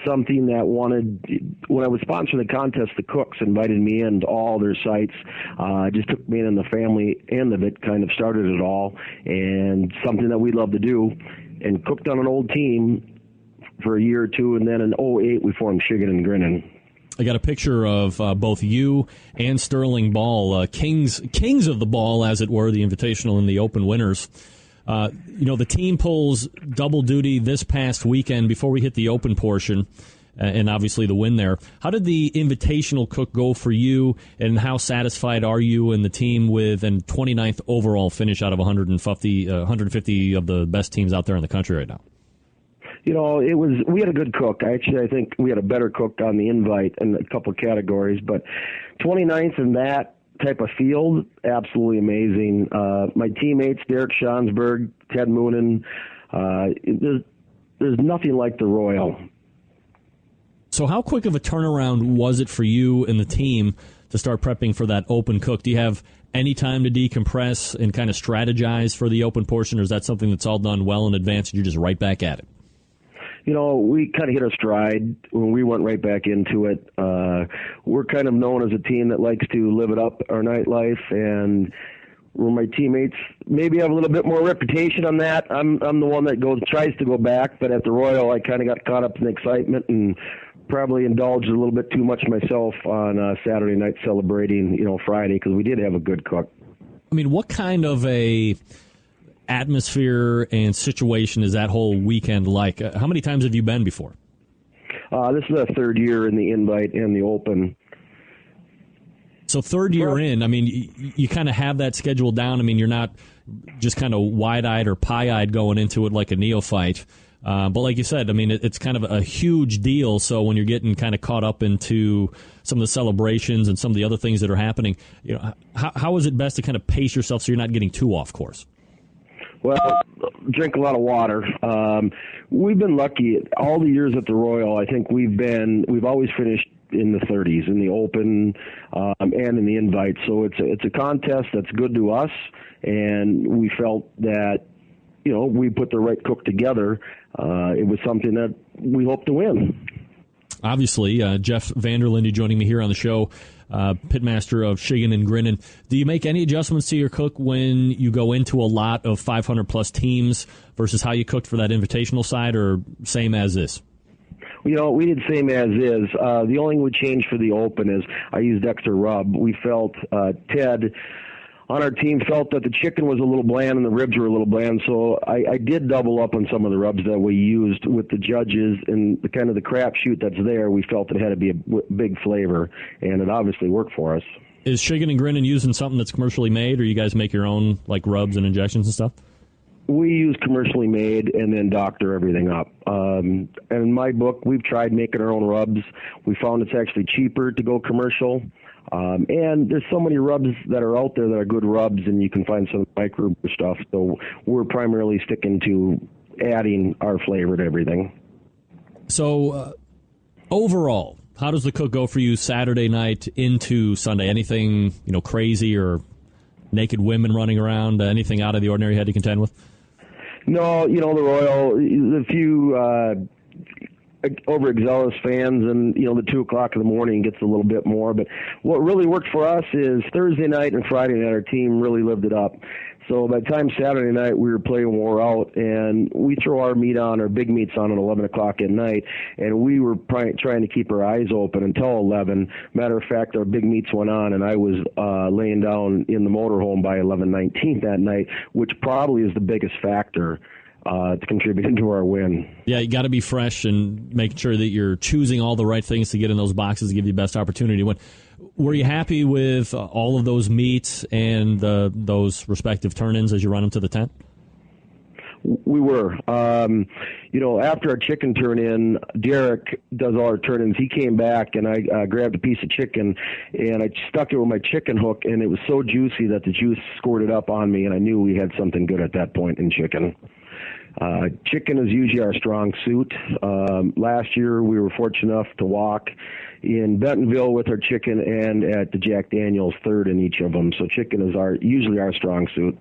something that when I was sponsoring the contest, the cooks invited me into all their sites. Just took me in, and the family end of it kind of started it all, and something that we love to do, and cooked on an old team for a year or two, and then in 2008 we formed Shiggin' and Grinnin'. I got a picture of both you and Sterling Ball, kings of the ball, as it were, the invitational and the open winners. The team pulls double duty this past weekend before we hit the open portion, and obviously the win there. How did the invitational cook go for you, and how satisfied are you and the team with a 29th overall finish out of 150 of the best teams out there in the country right now? We had a good cook. I think we had a better cook on the invite in a couple of categories, but 29th in that type of field, absolutely amazing. My teammates, Derek Schonsberg, Ted Moonen, there's nothing like the Royal. So how quick of a turnaround was it for you and the team to start prepping for that open cook? Do you have any time to decompress and kind of strategize for the open portion, or is that something that's all done well in advance and you're just right back at it? We kind of hit our stride when we went right back into it. We're kind of known as a team that likes to live it up, our nightlife, and where my teammates maybe have a little bit more reputation on that. I'm the one that tries to go back, but at the Royal, I kind of got caught up in the excitement and probably indulged a little bit too much myself on Saturday night celebrating, Friday, because we did have a good cook. I mean, what kind of a atmosphere and situation is that whole weekend like? How many times have you been before? This is the third year in the invite and the open. So third year in, I mean, you kind of have that schedule down. I mean, you're not just kind of wide-eyed or pie-eyed going into it like a neophyte. But like you said, I mean, it's kind of a huge deal. So when you're getting kind of caught up into some of the celebrations and some of the other things that are happening, how is it best to kind of pace yourself so you're not getting too off course? Well, drink a lot of water. We've been lucky all the years at the Royal. I think we've always finished in the 30s in the open and in the invite. So it's a contest that's good to us, and we felt that we put the right cook together. It was something that we hope to win. Obviously, Jeff Vanderlinde joining me here on the show. Pitmaster of Shiggin' and Grinnin'. Do you make any adjustments to your cook when you go into a lot of 500-plus teams versus how you cooked for that invitational side, or same as is? We did same as is. The only thing we changed for the open is I used extra rub. We felt Ted on our team felt that the chicken was a little bland and the ribs were a little bland, so I did double up on some of the rubs that we used with the judges, and the crapshoot that's there, we felt it had to be a big flavor, and it obviously worked for us. Is Shiggin and Grinnin using something that's commercially made, or you guys make your own like rubs and injections and stuff? We use commercially made and then doctor everything up. And in my book, we've tried making our own rubs. We found it's actually cheaper to go commercial. And there's so many rubs that are out there that are good rubs, and you can find some micro stuff. So we're primarily sticking to adding our flavor to everything. So overall, how does the cook go for you Saturday night into Sunday? Anything crazy or naked women running around? Anything out of the ordinary you had to contend with? No, the Royal, a few overzealous fans, and the 2 o'clock in the morning gets a little bit more. But what really worked for us is Thursday night and Friday night, our team really lived it up. So by the time Saturday night we were playing wore out, and we throw our meat on, our big meats on at 11 o'clock at night, and we were trying to keep our eyes open until 11. Matter of fact, our big meats went on, and I was laying down in the motorhome by 11:19 that night, which probably is the biggest factor to contribute to our win. Yeah, you got to be fresh and making sure that you're choosing all the right things to get in those boxes to give you the best opportunity to win. Were you happy with all of those meats and those respective turn-ins as you run them to the tent? We were. After our chicken turn-in, Derek does all our turn-ins. He came back, and I grabbed a piece of chicken, and I stuck it with my chicken hook, and it was so juicy that the juice squirted up on me, and I knew we had something good at that point in chicken. Chicken is usually our strong suit. Last year, we were fortunate enough to walk in Bentonville with our chicken and at the Jack Daniels, third in each of them. So chicken is usually our strong suit.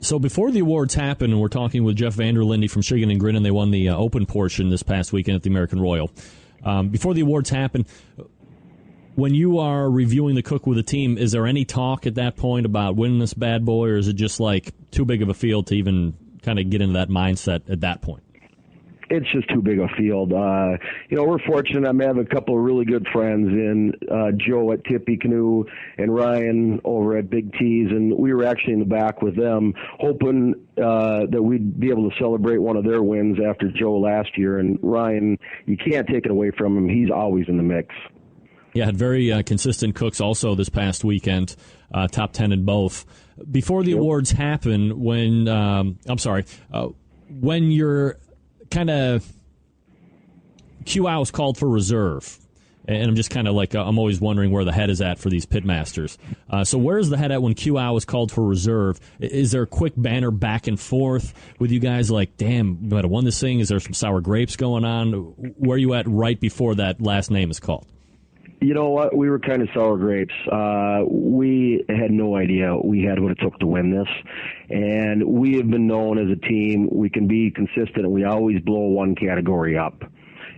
So before the awards happen, and we're talking with Jeff Vanderlinde from Shiggin and Grinnin, they won the open portion this past weekend at the American Royal. Before the awards happen, when you are reviewing the cook with a team, is there any talk at that point about winning this bad boy, or is it just like too big of a field to even kind of get into that mindset at that point? It's just too big a field. We're fortunate. I have a couple of really good friends in Joe at Tippy Canoe and Ryan over at Big T's, and we were actually in the back with them, hoping that we'd be able to celebrate one of their wins after Joe last year. And Ryan, you can't take it away from him. He's always in the mix. Yeah, had very consistent cooks also this past weekend, top 10 in both. Before the awards happen, when you're kind of QI was called for reserve, and I'm just kind of like I'm always wondering where the head is at for these pitmasters. So where's the head at when QI was called for reserve? Is there a quick banner back and forth with you guys like, damn, we might have won this thing? Is there some sour grapes going on? Where are you at right before that last name is called? You know what? We were kind of sour grapes. We had no idea we had what it took to win this. And we have been known as a team, we can be consistent, and we always blow one category up.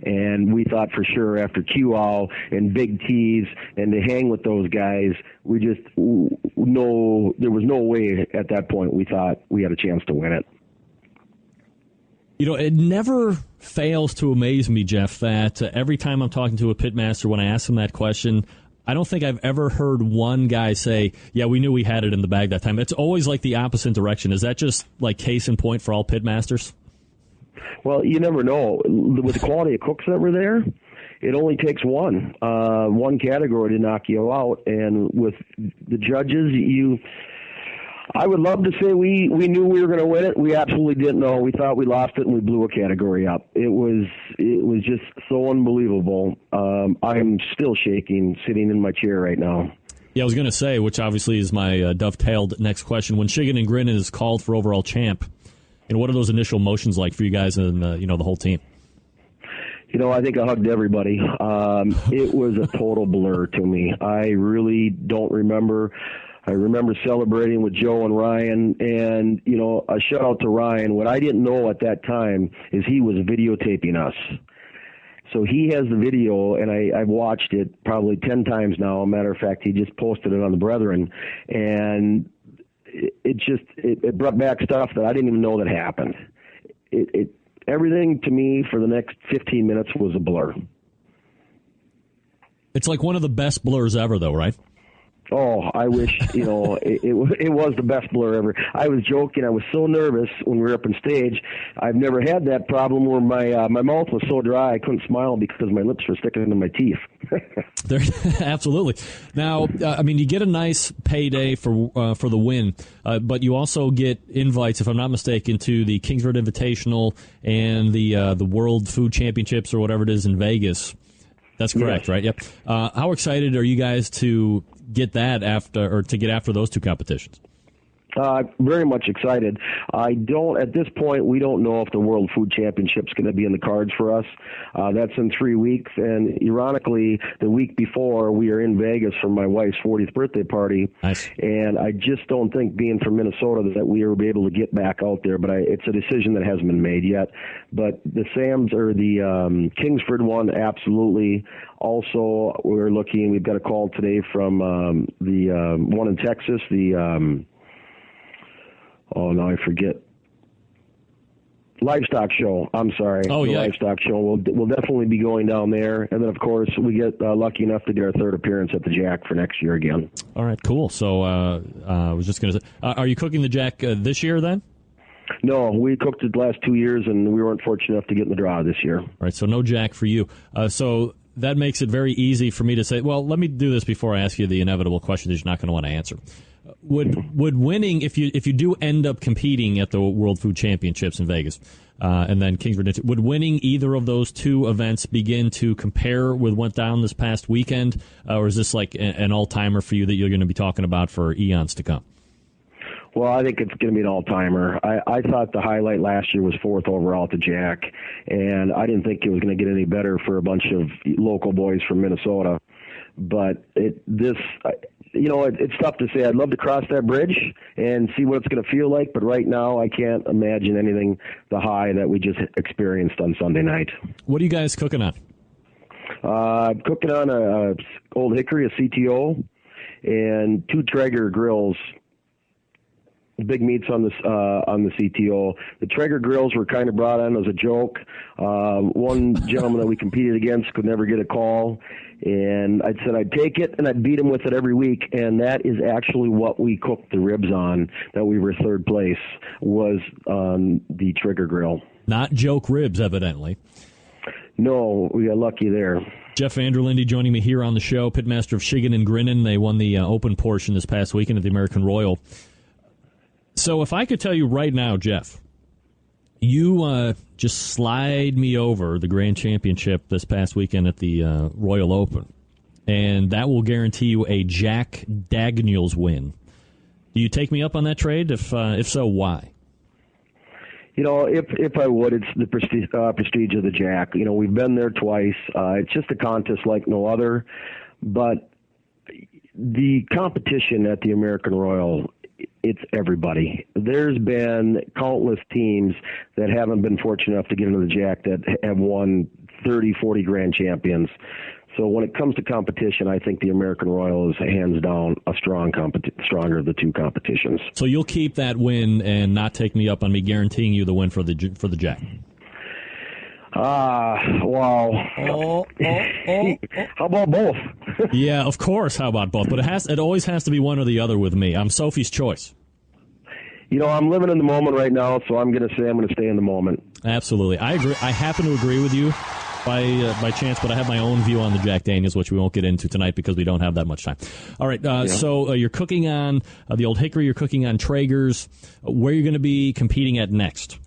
And we thought for sure after QL and Big T's and to hang with those guys, there was no way at that point we thought we had a chance to win it. It never fails to amaze me, Jeff, that every time I'm talking to a pitmaster, when I ask them that question, I don't think I've ever heard one guy say, yeah, we knew we had it in the bag that time. It's always like the opposite direction. Is that just like case in point for all pitmasters? Well, you never know. With the quality of cooks that were there, it only takes one category to knock you out. And with the judges, I would love to say we knew we were going to win it. We absolutely didn't know. We thought we lost it, and we blew a category up. It was just so unbelievable. I'm still shaking sitting in my chair right now. Yeah, I was going to say, which obviously is my dovetailed next question. When Shiggin and Grinnin is called for overall champ, what are those initial emotions like for you guys and the whole team? I think I hugged everybody. It was a total blur to me. I really don't remember. I remember celebrating with Joe and Ryan, and, a shout out to Ryan. What I didn't know at that time is he was videotaping us. So he has the video, and I've watched it probably 10 times now. As a matter of fact, he just posted it on the Brethren, and it brought back stuff that I didn't even know that happened. Everything to me for the next 15 minutes was a blur. It's like one of the best blurs ever, though, right? Oh, I wish, it was the best blur ever. I was joking. I was so nervous when we were up on stage. I've never had that problem where my mouth was so dry I couldn't smile because my lips were sticking into my teeth. Absolutely. Now, you get a nice payday for the win, but you also get invites, if I'm not mistaken, to the Kingsford Invitational and the World Food Championships or whatever it is in Vegas. That's correct, yes. Right? Yep. How excited are you guys to get that to get after those two competitions? Very much excited. At this point, we don't know if the World Food Championship's going to be in the cards for us. That's in 3 weeks. And ironically, the week before, we are in Vegas for my wife's 40th birthday party. Nice. And I just don't think, being from Minnesota, that we will be able to get back out there. But it's a decision that hasn't been made yet. But the Sam's or the Kingsford one, absolutely. Also, we've got a call today from the one in Texas, now I forget. Livestock show. I'm sorry. Oh, yeah. Livestock show. We'll definitely be going down there. And then, of course, we get lucky enough to get our third appearance at the Jack for next year again. All right, cool. So I was just going to say, are you cooking the Jack this year then? No, we cooked it the last 2 years, and we weren't fortunate enough to get in the draw this year. All right, so no Jack for you. So that makes it very easy for me to say, well, let me do this before I ask you the inevitable question that you're not going to want to answer. Would winning, if you do end up competing at the World Food Championships in Vegas, and then Kingsford, would winning either of those two events begin to compare with what went down this past weekend, or is this like an all-timer for you that you're going to be talking about for eons to come? Well, I think it's going to be an all-timer. I thought the highlight last year was 4th overall at the Jack, and I didn't think it was going to get any better for a bunch of local boys from Minnesota. But it's tough to say. I'd love to cross that bridge and see what it's going to feel like, but right now I can't imagine anything the high that we just experienced on Sunday night. What are you guys cooking on? Cooking on a Old Hickory, a CTO, and 2 Traeger grills. Big meats on the CTO. The Traeger grills were kind of brought on as a joke. One gentleman that we competed against could never get a call, and I said I'd take it and I'd beat him with it every week, and that is actually what we cooked the ribs on. That we were 3rd place was on the Traeger grill. Not joke ribs, evidently. No, we got lucky there. Jeff Vanderlinde joining me here on the show, pitmaster of Shigan and Grinnin. They won the open portion this past weekend at the American Royal. So if I could tell you right now, Jeff, you just slide me over the Grand Championship this past weekend at the Royal Open, and that will guarantee you a Jack Daniels win. Do you take me up on that trade? If so, why? If I would, it's the prestige of the Jack. We've been there twice. It's just a contest like no other, but the competition at the American Royal, it's everybody. There's been countless teams that haven't been fortunate enough to get into the Jack that have won 30, 40 grand champions. So when it comes to competition, I think the American Royal is hands down a stronger of the two competitions. So you'll keep that win and not take me up on me guaranteeing you the win for the Jack. Wow. How about both? Yeah, of course. How about both? But it always has to be one or the other with me. I'm Sophie's choice. I'm living in the moment right now, so I'm going to say I'm going to stay in the moment. Absolutely. I agree. I happen to agree with you by chance, but I have my own view on the Jack Daniels, which we won't get into tonight because we don't have that much time. All right. So you're cooking on the Old Hickory. You're cooking on Traegers. Where are you going to be competing at next?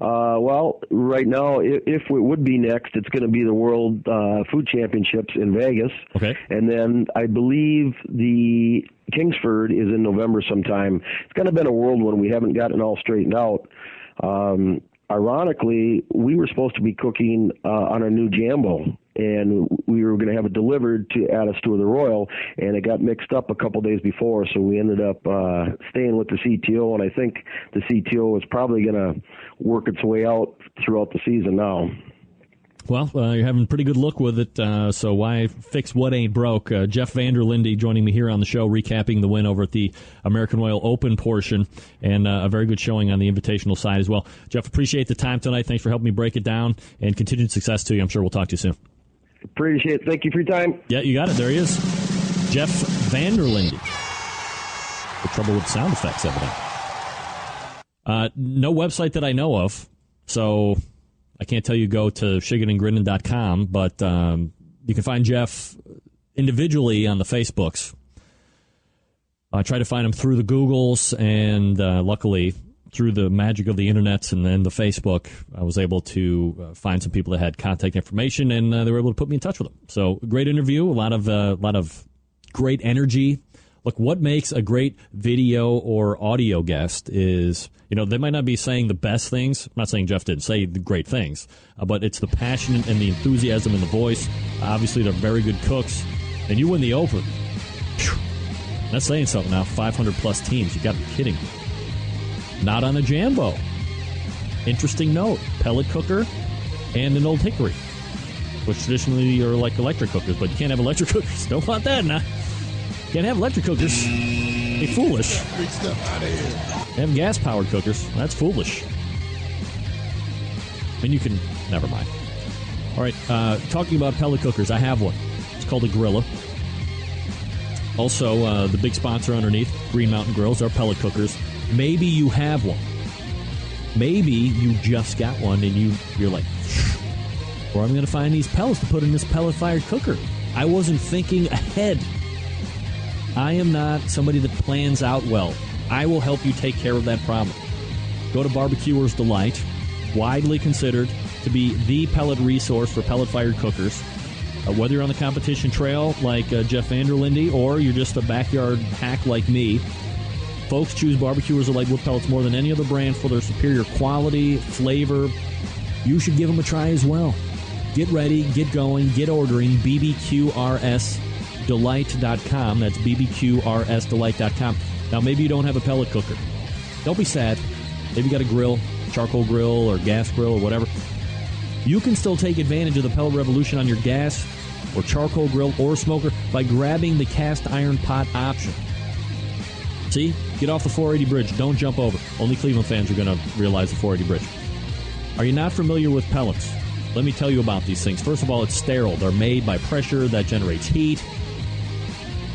Well, right now, if it would be next, it's going to be the World Food Championships in Vegas. Okay. And then I believe the Kingsford is in November sometime. It's kind of been a world one. We haven't gotten it all straightened out. Ironically, we were supposed to be cooking on a new Jambo, and we were going to have it delivered to add us to the Royal, and it got mixed up a couple days before, so we ended up staying with the CTO, and I think the CTO is probably going to work its way out throughout the season now. Well, you're having pretty good luck with it, so why fix what ain't broke? Jeff Vanderlinde joining me here on the show, recapping the win over at the American Royal Open portion, and a very good showing on the invitational side as well. Jeff, appreciate the time tonight. Thanks for helping me break it down, and continued success to you. I'm sure we'll talk to you soon. Appreciate it. Thank you for your time. Yeah, you got it. There he is. Jeff Vanderlinde. The trouble with sound effects, evidently. No website that I know of, so I can't tell you go to shigginandgrinnin.com, but you can find Jeff individually on the Facebooks. I try to find him through the Googles, and luckily, through the magic of the internet and then the Facebook, I was able to find some people that had contact information, and they were able to put me in touch with them. So, great interview, a lot of great energy. Look, what makes a great video or audio guest is, they might not be saying the best things. I'm not saying Jeff didn't say the great things, but it's the passion and the enthusiasm in the voice. Obviously, they're very good cooks. And you win the Open. Whew. That's saying something now. 500-plus teams. You got to be kidding me. Not on a Jambo. Interesting note. Pellet cooker and an Old Hickory, which traditionally are like electric cookers, but you can't have electric cookers. Don't want that now. Can't have electric cookers. Be foolish. Big stuff out of here. Have gas-powered cookers. That's foolish. And you can... Never mind. All right, talking about pellet cookers, I have one. It's called a Grilla. Also, the big sponsor underneath, Green Mountain Grills, are pellet cookers. Maybe you have one. Maybe you just got one and you're like, where am I going to find these pellets to put in this pellet-fired cooker? I wasn't thinking ahead. I am not somebody that plans out well. I will help you take care of that problem. Go to Barbecuer's Delight, widely considered to be the pellet resource for pellet-fired cookers. Whether you're on the competition trail like Jeff Vanderlinde or you're just a backyard hack like me, folks choose Barbecuer's Delight wood pellets more than any other brand for their superior quality, flavor. You should give them a try as well. Get ready, get going, get ordering. BBQRSDelight.com. That's BBQRSDelight.com. Now, maybe you don't have a pellet cooker. Don't be sad. Maybe you got a grill, charcoal grill or gas grill or whatever. You can still take advantage of the pellet revolution on your gas or charcoal grill or smoker by grabbing the cast iron pot option. See? Get off the 480 bridge. Don't jump over. Only Cleveland fans are going to realize the 480 bridge. Are you not familiar with pellets? Let me tell you about these things. First of all, it's sterile. They're made by pressure that generates heat.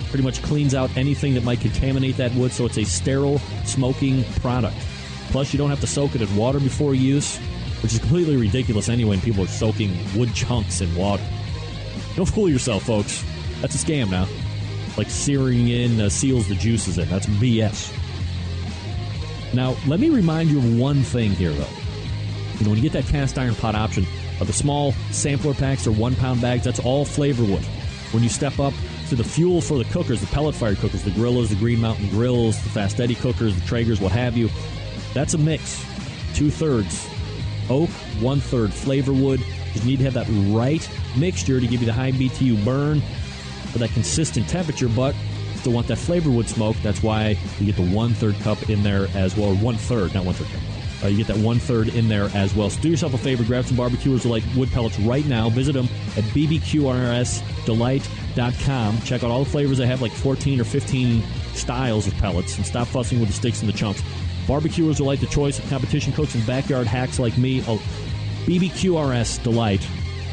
Pretty much cleans out anything that might contaminate that wood, so it's a sterile smoking product. Plus, you don't have to soak it in water before use, which is completely ridiculous anyway when people are soaking wood chunks in water. Don't fool yourself, folks. That's a scam now. Like searing in seals the juices in. That's BS. Now, let me remind you of one thing here, though. When you get that cast iron pot option, the small sampler packs or 1 pound bags, that's all flavor wood. When you step up to the fuel for the cookers, the pellet-fired cookers, the Grillas, the Green Mountain Grills, the Fast Eddie cookers, the Traegers, what have you, that's a mix. 2/3 oak, 1/3 flavor wood. You need to have that right mixture to give you the high BTU burn for that consistent temperature, but still want that flavor wood smoke. That's why you get the 1/3 cup in there as well, or 1/3, not 1/3 cup. You get that 1/3 in there as well. So do yourself a favor, grab some Barbecuer's Delight wood pellets right now. Visit them at bbqrsdelight.com. Check out all the flavors. They have like 14 or 15 styles of pellets, and stop fussing with the sticks and the chunks. Barbecuer's Delight, the choice of competition cooks and backyard hacks like me. Oh, BBQRS Delight.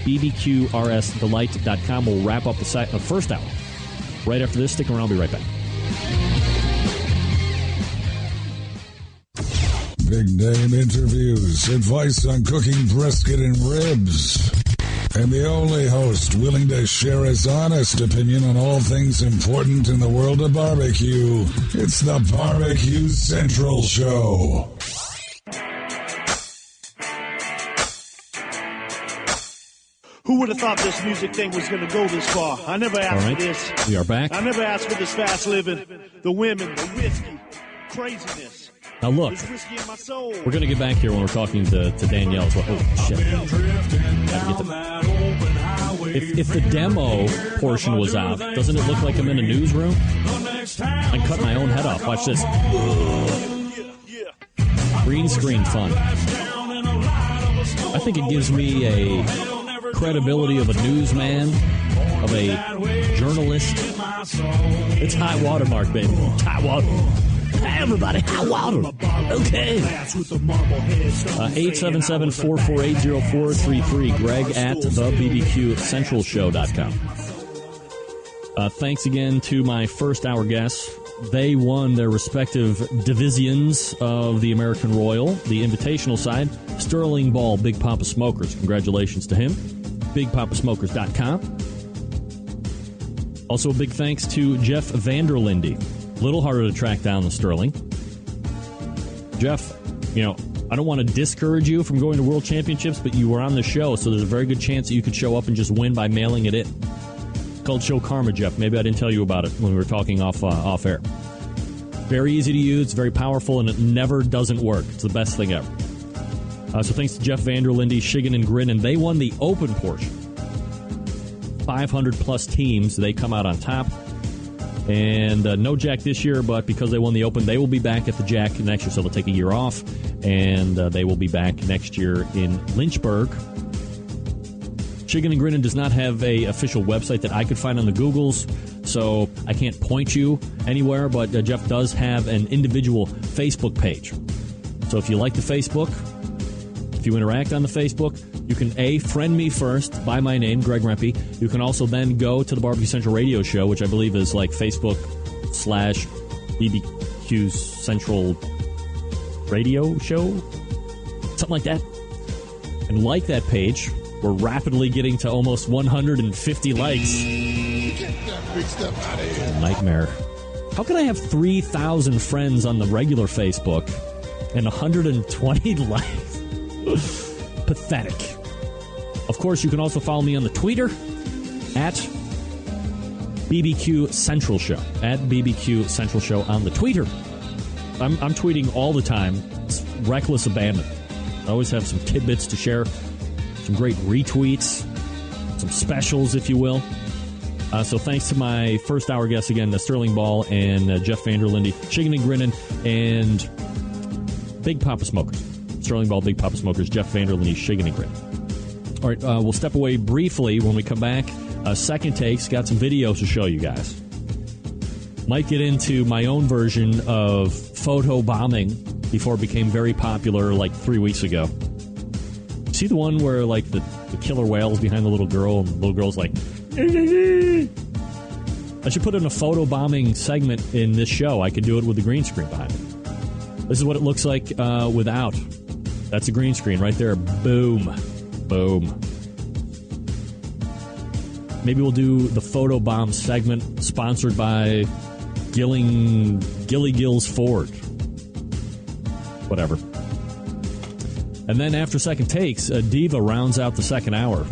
BBQRSDelight.com will wrap up the first hour. Right after this, stick around. I'll be right back. Big name interviews, advice on cooking brisket and ribs, and the only host willing to share his honest opinion on all things important in the world of barbecue. It's the Barbecue Central Show. Who would have thought this music thing was going to go this far? I never asked for this. We are back. I never asked for this fast living, the women, the whiskey, craziness. Now look, we're going to get back here when we're talking to Danielle as well. Oh, shit. If the demo portion was out, doesn't it look like I'm in a newsroom? I cut my own head off. Watch this. Green screen fun. I think it gives me a credibility of a newsman, of a journalist. It's high watermark, baby. High water. Hey, everybody, high water. Okay. 877-448-0433. Greg at thebbqcentralshow.com. Thanks again to my first hour guests. They won their respective divisions of the American Royal. The invitational side, Sterling Ball, Big Poppa Smokers. Congratulations to him. BigPoppaSmokers.com. Also a big thanks to Jeff Vanderlinde. A little harder to track down than Sterling. Jeff, I don't want to discourage you from going to World Championships, but you were on the show, so there's a very good chance that you could show up and just win by mailing it in. It's called Show Karma, Jeff. Maybe I didn't tell you about it when we were talking off air. Very easy to use, it's very powerful, and it never doesn't work. It's the best thing ever. So thanks to Jeff Vanderlinde, Shiggin and Grin, and they won the open portion. 500-plus teams, they come out on top. And no Jack this year, but because they won the Open, they will be back at the Jack next year, so they'll take a year off, and they will be back next year in Lynchburg. Chicken and Grinnin' does not have a official website that I could find on the Googles, so I can't point you anywhere, but Jeff does have an individual Facebook page. So if you like the Facebook, if you interact on the Facebook, you can, friend me first by my name, Greg Rempe. You can also then go to the Barbecue Central Radio Show, which I believe is like Facebook/BBQ Central Radio Show, something like that. And like that page. We're rapidly getting to almost 150 likes. Get that big stuff out of here. Nightmare. How can I have 3,000 friends on the regular Facebook and 120 likes? Pathetic. Of course, you can also follow me on the Twitter at BBQ Central Show. At BBQ Central Show on the Twitter. I'm tweeting all the time. It's reckless abandon. I always have some tidbits to share. Some great retweets. Some specials, if you will. So thanks to my first hour guests again, Sterling Ball and Jeff Vanderlinde, Chicken and Grinnin', and Big Poppa Smokers. Sterling Ball, Big Poppa Smokers, Jeff Vanderlinde, Chicken and Grinnin'. All right, we'll step away briefly. When we come back, second takes, got some videos to show you guys. Might get into my own version of photo bombing before it became very popular like 3 weeks ago. See the one where like the killer whale's behind the little girl and the little girl's like, I should put in a photo bombing segment in this show. I could do it with the green screen behind it. This is what it looks like without. That's a green screen right there. Boom. Boom. Maybe we'll do the photo bomb segment sponsored by Gilly Gills Ford. Whatever. And then after second takes, Diva rounds out the second hour.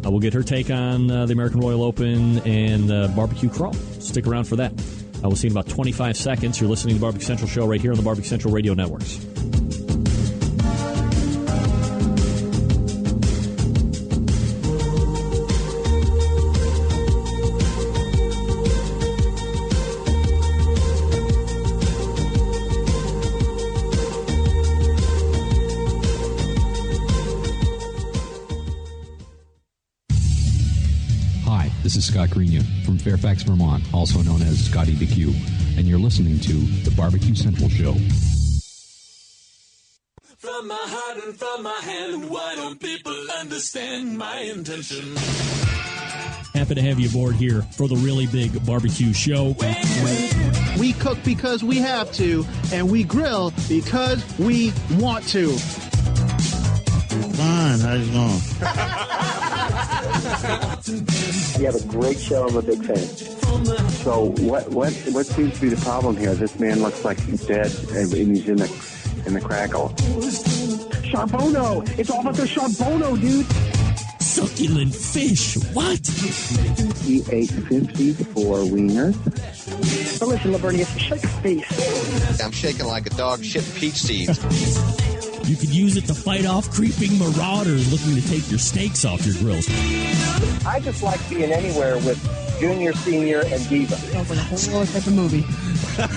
We'll get her take on the American Royal Open and Barbecue Crawl. Stick around for that. We'll see you in about 25 seconds. You're listening to the Barbecue Central Show right here on the Barbecue Central Radio Networks. This is Scott Grenier from Fairfax, Vermont, also known as Scotty BQ, and you're listening to the Barbecue Central Show. From my heart and from my hand, why don't people understand my intention? Happy to have you aboard here for the really big barbecue show. We cook because we have to, and we grill because we want to. Fine, how's it going? You have a great show. I'm a big fan. So what seems to be the problem here? This man looks like he's dead, and he's in the crackle. Charbono! It's all about the Charbono, dude! Succulent fish! What? He ate 54 wieners. But listen, Lavernius, shake your face. I'm shaking like a dog shit peach seeds. You could use it to fight off creeping marauders looking to take your steaks off your grills. I just like being anywhere with Junior, Senior, and Diva. Sounds like a whole other type of movie.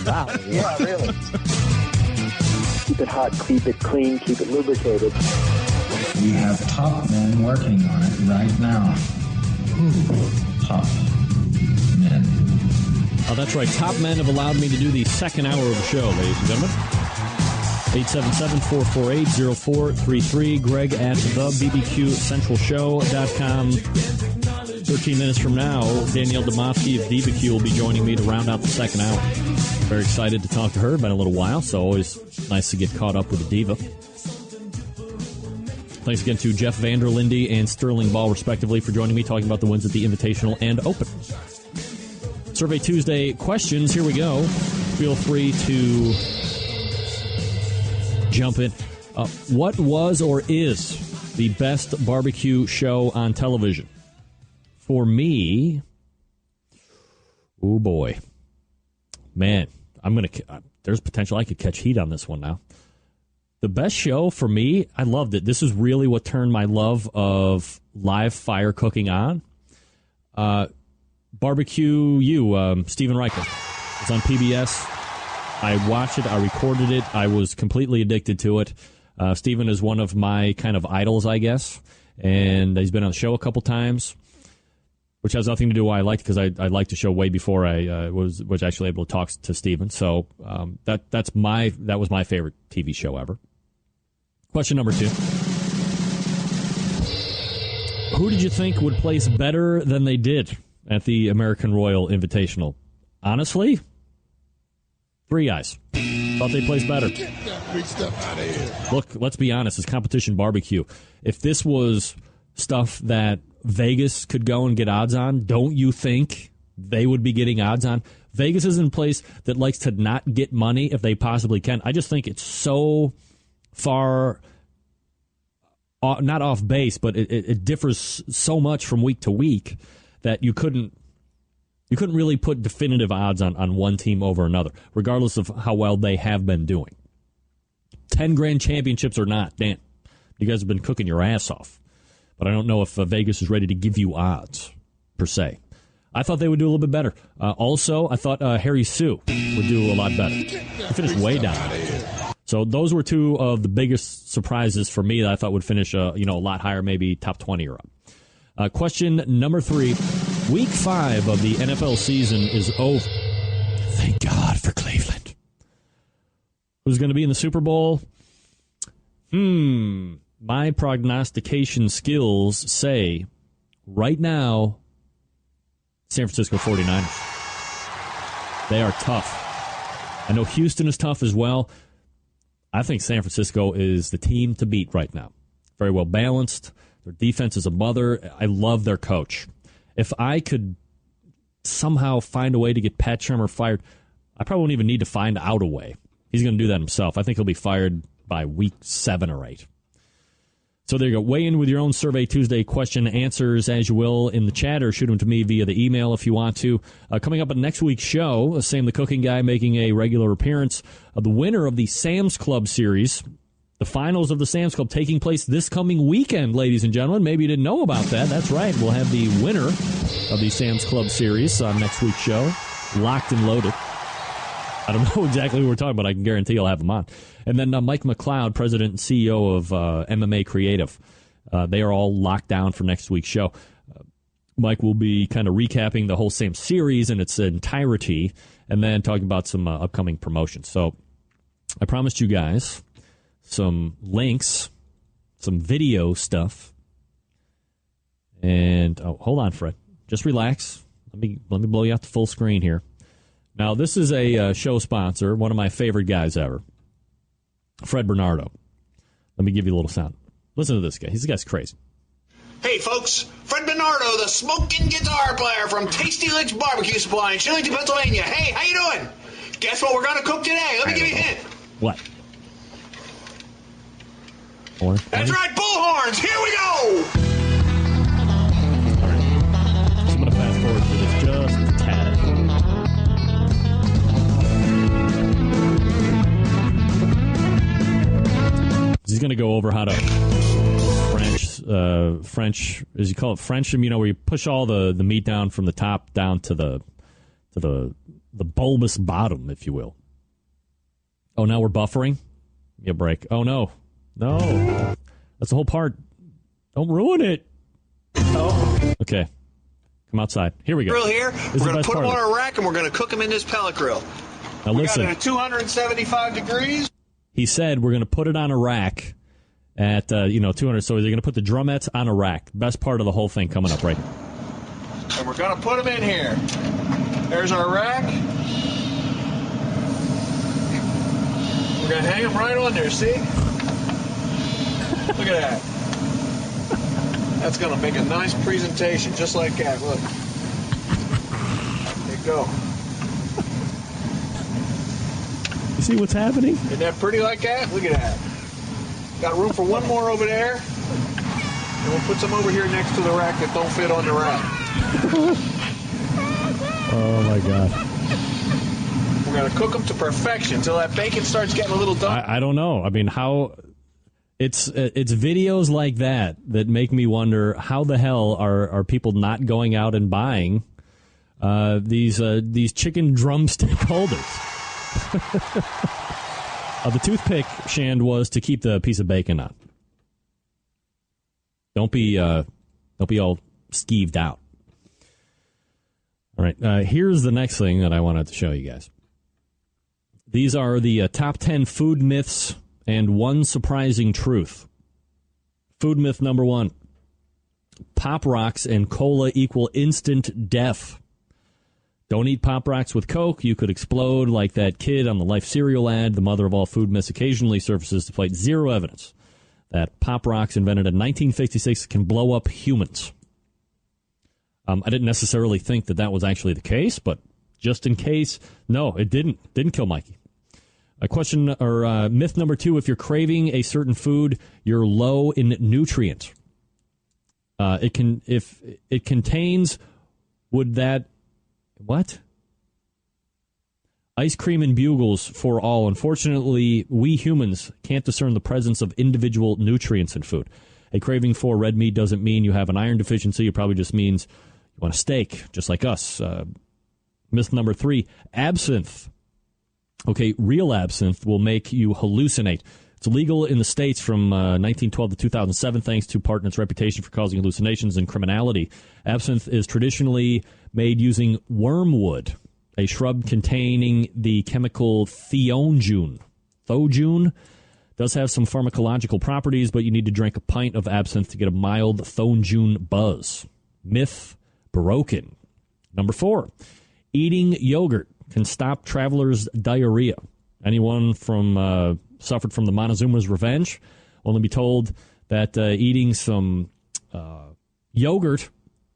Wow. Yeah, really. Keep it hot, keep it clean, keep it lubricated. We have top men working on it right now. Top men. Oh, that's right. Top men have allowed me to do the second hour of the show, ladies and gentlemen. 877-448-0433. Greg at thebbqcentralshow.com. 13 minutes from now, Danielle Demotsky of DBQ will be joining me to round out the second hour. Very excited to talk to her. Been a little while, so always nice to get caught up with the diva. Thanks again to Jeff Vanderlinde and Sterling Ball, respectively, for joining me, talking about the wins at the Invitational and Open. Survey Tuesday questions. Here we go. Feel free to jump in. What was or is the best barbecue show on television? For me, oh boy, man, there's potential I could catch heat on this one now. The best show for me, I loved it. This is really what turned my love of live fire cooking on. Barbecue U, Stephen Reichel. It's on PBS. I watched it. I recorded it. I was completely addicted to it. Stephen is one of my kind of idols, I guess, and he's been on the show a couple times, which has nothing to do with why I liked it, because I liked the show way before I was actually able to talk to Stephen. So that was my favorite TV show ever. Question number 2. Who did you think would place better than they did at the American Royal Invitational? Honestly, 3 guys. Thought they placed better. Get that big stuff out of here. Look, let's be honest. It's competition barbecue. If this was stuff that Vegas could go and get odds on, don't you think they would be getting odds on? Vegas is in a place that likes to not get money if they possibly can. I just think it's so far, not off base, but it differs so much from week to week that you couldn't really put definitive odds on one team over another, regardless of how well they have been doing. 10 grand championships or not, Dan, you guys have been cooking your ass off. But I don't know if Vegas is ready to give you odds, per se. I thought they would do a little bit better. Also, I thought Harry Sue would do a lot better. He finished way down. So those were 2 of the biggest surprises for me that I thought would finish a lot higher, maybe top 20 or up. Question number 3. Week 5 of the NFL season is over. Thank God for Cleveland. Who's going to be in the Super Bowl? My prognostication skills say right now, San Francisco 49ers. They are tough. I know Houston is tough as well. I think San Francisco is the team to beat right now. Very well balanced. Their defense is a mother. I love their coach. If I could somehow find a way to get Pat Shurmur fired, I probably won't even need to find out a way. He's going to do that himself. I think he'll be fired by week 7 or 8. So there you go. Weigh in with your own Survey Tuesday question answers as you will in the chat, or shoot them to me via the email if you want to. Coming up on next week's show, Sam the Cooking Guy making a regular appearance. The winner of the Sam's Club series, the finals of the Sam's Club taking place this coming weekend, ladies and gentlemen. Maybe you didn't know about that. That's right. We'll have the winner of the Sam's Club series on next week's show, locked and loaded. I don't know exactly who we're talking about. I can guarantee I'll have him on. And then Mike McLeod, president and CEO of MMA Creative. They are all locked down for next week's show. Mike will be kind of recapping the whole Sam series in its entirety and then talking about some upcoming promotions. So I promised you guys some links, some video stuff. And hold on, Fred. Just relax. Let me blow you out the full screen here. Now, this is a show sponsor, one of my favorite guys ever, Fred Bernardo. Let me give you a little sound. Listen to this guy. This guy's crazy. Hey, folks. Fred Bernardo, the smoking guitar player from Tasty Licks Barbecue Supply in Shillington, Pennsylvania. Hey, how you doing? Guess what we're going to cook today? Let me give you a hint. What? That's right, bullhorns. Here we go. All right. So I'm going to fast forward to this just a tad. He's going to go over how to French, as you call it, French, where you push all the meat down from the top down to the bulbous bottom, if you will. Oh, now we're buffering? Give me a break. Oh, no. That's the whole part. Don't ruin it. Oh. Okay. Come outside. Here we go. Grill here. We're going to put them on a rack, and we're going to cook them in this pellet grill. Now listen. We got it at 275 degrees. He said we're going to put it on a rack at 200. So they're going to put the drumettes on a rack. Best part of the whole thing coming up right here. And we're going to put them in here. There's our rack. We're going to hang them right on there, see? Look at that. That's going to make a nice presentation, just like that. Look. There you go. You see what's happening? Isn't that pretty like that? Look at that. Got room for one more over there. And we'll put some over here next to the rack that don't fit on the rack. Oh, my God. We're going to cook them to perfection until that bacon starts getting a little done. I don't know. I mean, how... It's videos like that make me wonder how the hell are people not going out and buying these chicken drumstick holders. The toothpick, Shand, was to keep the piece of bacon on. Don't be all skeeved out. All right, here's the next thing that I wanted to show you guys. These are the top 10 food myths and one surprising truth. Food myth number 1. Pop Rocks and cola equal instant death. Don't eat Pop Rocks with Coke. You could explode like that kid on the Life cereal ad. The mother of all food myths occasionally surfaces to fight zero evidence that Pop Rocks, invented in 1966, can blow up humans. I didn't necessarily think that was actually the case, but just in case, no, it didn't. Didn't kill Mikey. Myth number 2, if you're craving a certain food, you're low in nutrients. If it contains, what? Ice cream and bugles for all. Unfortunately, we humans can't discern the presence of individual nutrients in food. A craving for red meat doesn't mean you have an iron deficiency. It probably just means you want a steak, just like us. Myth number 3, absinthe. Okay, real absinthe will make you hallucinate. It's illegal in the States from 1912 to 2007, thanks to part in its reputation for causing hallucinations and criminality. Absinthe is traditionally made using wormwood, a shrub containing the chemical theogen. Theogen does have some pharmacological properties, but you need to drink a pint of absinthe to get a mild theogen buzz. Myth broken. Number 4, eating yogurt can stop travelers' diarrhea. Anyone suffered from the Montezuma's revenge will only be told that eating some yogurt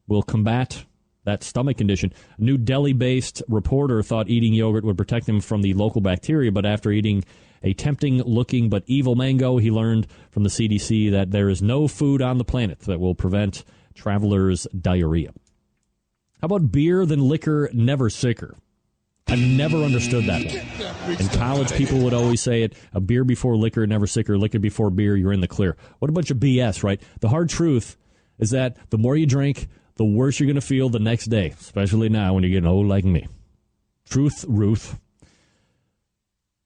will combat that stomach condition. A New Delhi-based reporter thought eating yogurt would protect him from the local bacteria, but after eating a tempting-looking but evil mango, he learned from the CDC that there is no food on the planet that will prevent travelers' diarrhea. How about beer than liquor, never sicker? I've never understood that one. In college, people would always say it, a beer before liquor, never sicker, liquor before beer, you're in the clear. What a bunch of BS, right? The hard truth is that the more you drink, the worse you're going to feel the next day, especially now when you're getting old like me. Truth, Ruth.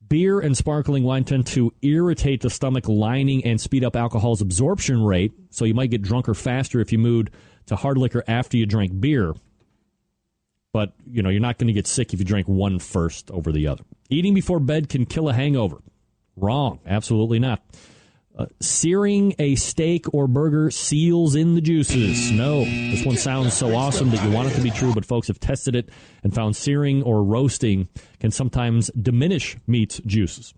Beer and sparkling wine tend to irritate the stomach lining and speed up alcohol's absorption rate, so you might get drunker faster if you moved to hard liquor after you drank beer. But, you're not going to get sick if you drink one first over the other. Eating before bed can kill a hangover. Wrong. Absolutely not. Searing a steak or burger seals in the juices. No. This one sounds so awesome that you want it to be true, but folks have tested it and found searing or roasting can sometimes diminish meat's juices.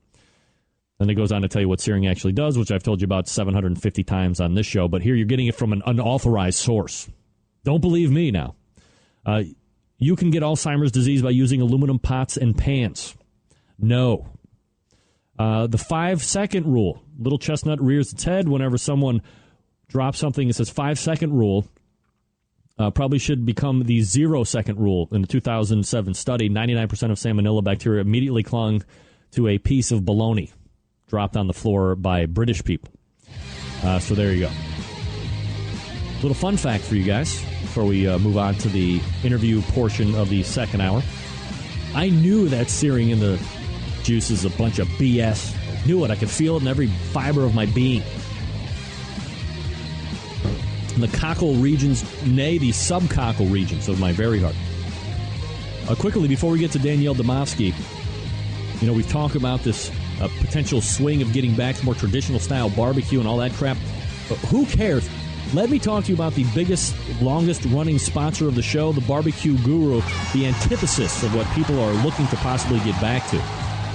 Then it goes on to tell you what searing actually does, which I've told you about 750 times on this show, but here you're getting it from an unauthorized source. Don't believe me now. You can get Alzheimer's disease by using aluminum pots and pans. No. The 5-second rule. Little chestnut rears its head whenever someone drops something. It says 5-second rule. Probably should become the 0-second rule. In the 2007 study, 99% of salmonella bacteria immediately clung to a piece of bologna dropped on the floor by British people. So there you go. Little fun fact for you guys before we move on to the interview portion of the second hour. I knew that searing in the juice is a bunch of BS. I knew it. I could feel it in every fiber of my being. In the cockle regions, nay, the subcockle regions of my very heart. Quickly, before we get to Danielle Domofsky, we've talked about this potential swing of getting back to more traditional style barbecue and all that crap. But who cares? let me talk to you about the biggest, longest-running sponsor of the show, the Barbecue Guru, the antithesis of what people are looking to possibly get back to.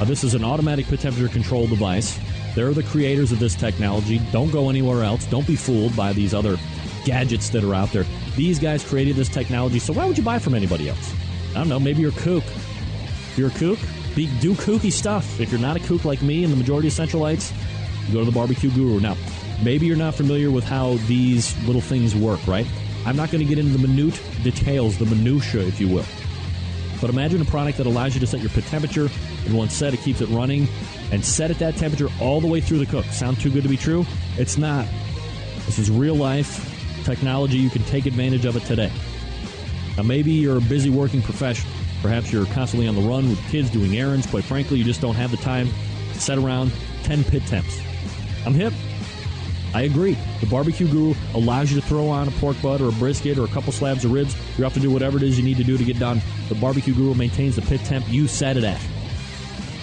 This is an automatic pit temperature control device. They're the creators of this technology. Don't go anywhere else. Don't be fooled by these other gadgets that are out there. These guys created this technology, so why would you buy from anybody else? I don't know, maybe you're a kook. If you're a kook, do kooky stuff. If you're not a kook like me and the majority of Centralites, you go to the Barbecue Guru. Now, maybe you're not familiar with how these little things work, right? I'm not going to get into the minute details, the minutia, if you will. But imagine a product that allows you to set your pit temperature in one set. It keeps it running and set at that temperature all the way through the cook. Sound too good to be true? It's not. This is real-life technology. You can take advantage of it today. Now, maybe you're a busy working professional. Perhaps you're constantly on the run with kids doing errands. Quite frankly, you just don't have the time to set around 10 pit temps. I'm hip. I agree. The Barbecue Guru allows you to throw on a pork butt or a brisket or a couple slabs of ribs. You have to do whatever it is you need to do to get done. The Barbecue Guru maintains the pit temp you set it at.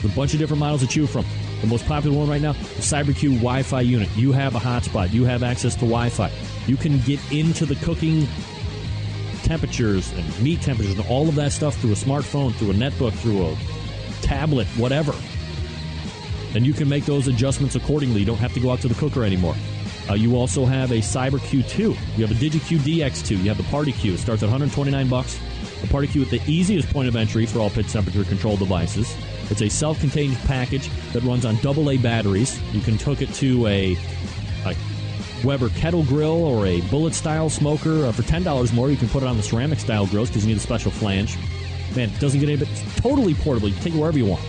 There's a bunch of different models to choose from. The most popular one right now, the CyberQ Wi-Fi unit. You have a hotspot. You have access to Wi-Fi. You can get into the cooking temperatures and meat temperatures and all of that stuff through a smartphone, through a netbook, through a tablet, whatever. And you can make those adjustments accordingly. You don't have to go out to the cooker anymore. You also have a CyberQ 2. You have a DigiQ DX2. You have the PartyQ. It starts at $129. The PartyQ is the easiest point of entry for all pit temperature control devices. It's a self-contained package that runs on AA batteries. You can hook it to a Weber kettle grill or a bullet-style smoker. For $10 more, you can put it on the ceramic-style grills because you need a special flange. Man, it doesn't get any bit. It's totally portable. You can take it wherever you want.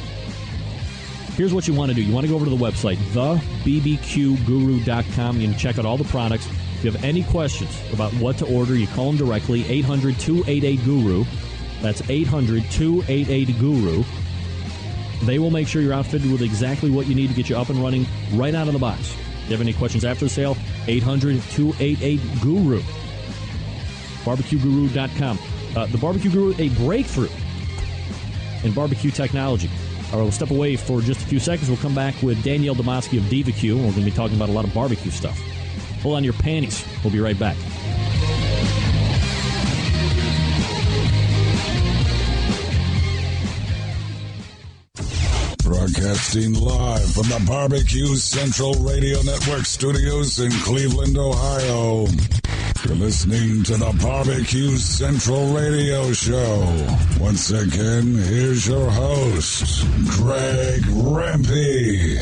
Here's what you want to do. You want to go over to the website, thebbqguru.com. You can check out all the products. If you have any questions about what to order, you call them directly, 800-288-GURU. That's 800-288-GURU. They will make sure you're outfitted with exactly what you need to get you up and running right out of the box. If you have any questions after the sale, 800-288-GURU. BarbecueGuru.com. The Barbecue Guru, a breakthrough in barbecue technology. All right, we'll step away for just a few seconds. We'll come back with Danielle Domosky of DivaQ, and we're going to be talking about a lot of barbecue stuff. Hold on your panties. We'll be right back. Broadcasting live from the Barbecue Central Radio Network studios in Cleveland, Ohio. You're listening to the Barbecue Central Radio Show. Once again, here's your host, Greg Rempe.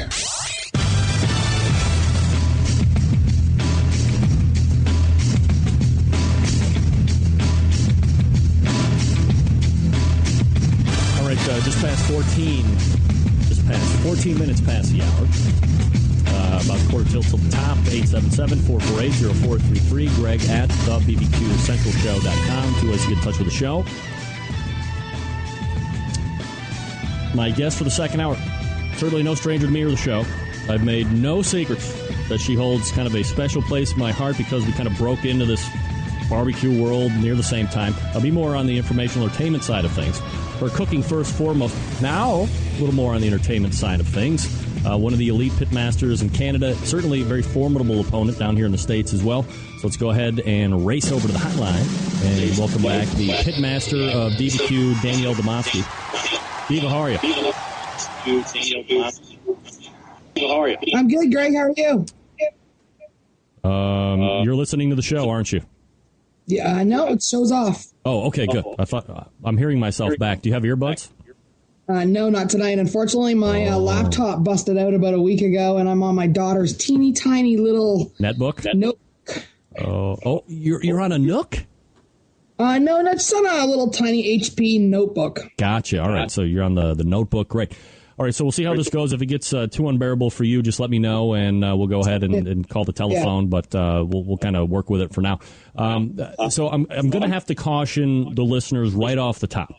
All right, just past 14 minutes past the hour. About quarter till the top, 877-448-0433. Greg at thebbqcentralshow.com. 2 ways to get in touch with the show. My guest for the second hour, certainly no stranger to me or the show. I've made no secrets that she holds kind of a special place in my heart because we kind of broke into this barbecue world near the same time. I'll be more on the informational entertainment side of things. We're cooking first, foremost. Now, a little more on the entertainment side of things. One of the elite pitmasters in Canada, certainly a very formidable opponent down here in the States as well. So let's go ahead and race over to the hotline and welcome back the pitmaster of DivaQ, Danielle Domosky. Diva, how are you? I'm good, Greg. How are you? You're listening to the show, aren't you? Yeah, no, it shows off. Oh, okay, good. I thought I'm hearing myself back. Do you have earbuds? No, not tonight. Unfortunately, my laptop busted out about a week ago, and I'm on my daughter's teeny tiny little netbook. Notebook. Oh, you're on a Nook? No, just on a little tiny HP notebook. Gotcha. All right, so you're on the notebook. Great. All right, so we'll see how this goes. If it gets too unbearable for you, just let me know, and we'll go ahead and call the telephone. Yeah. But we'll kind of work with it for now. So I'm going to have to caution the listeners right off the top.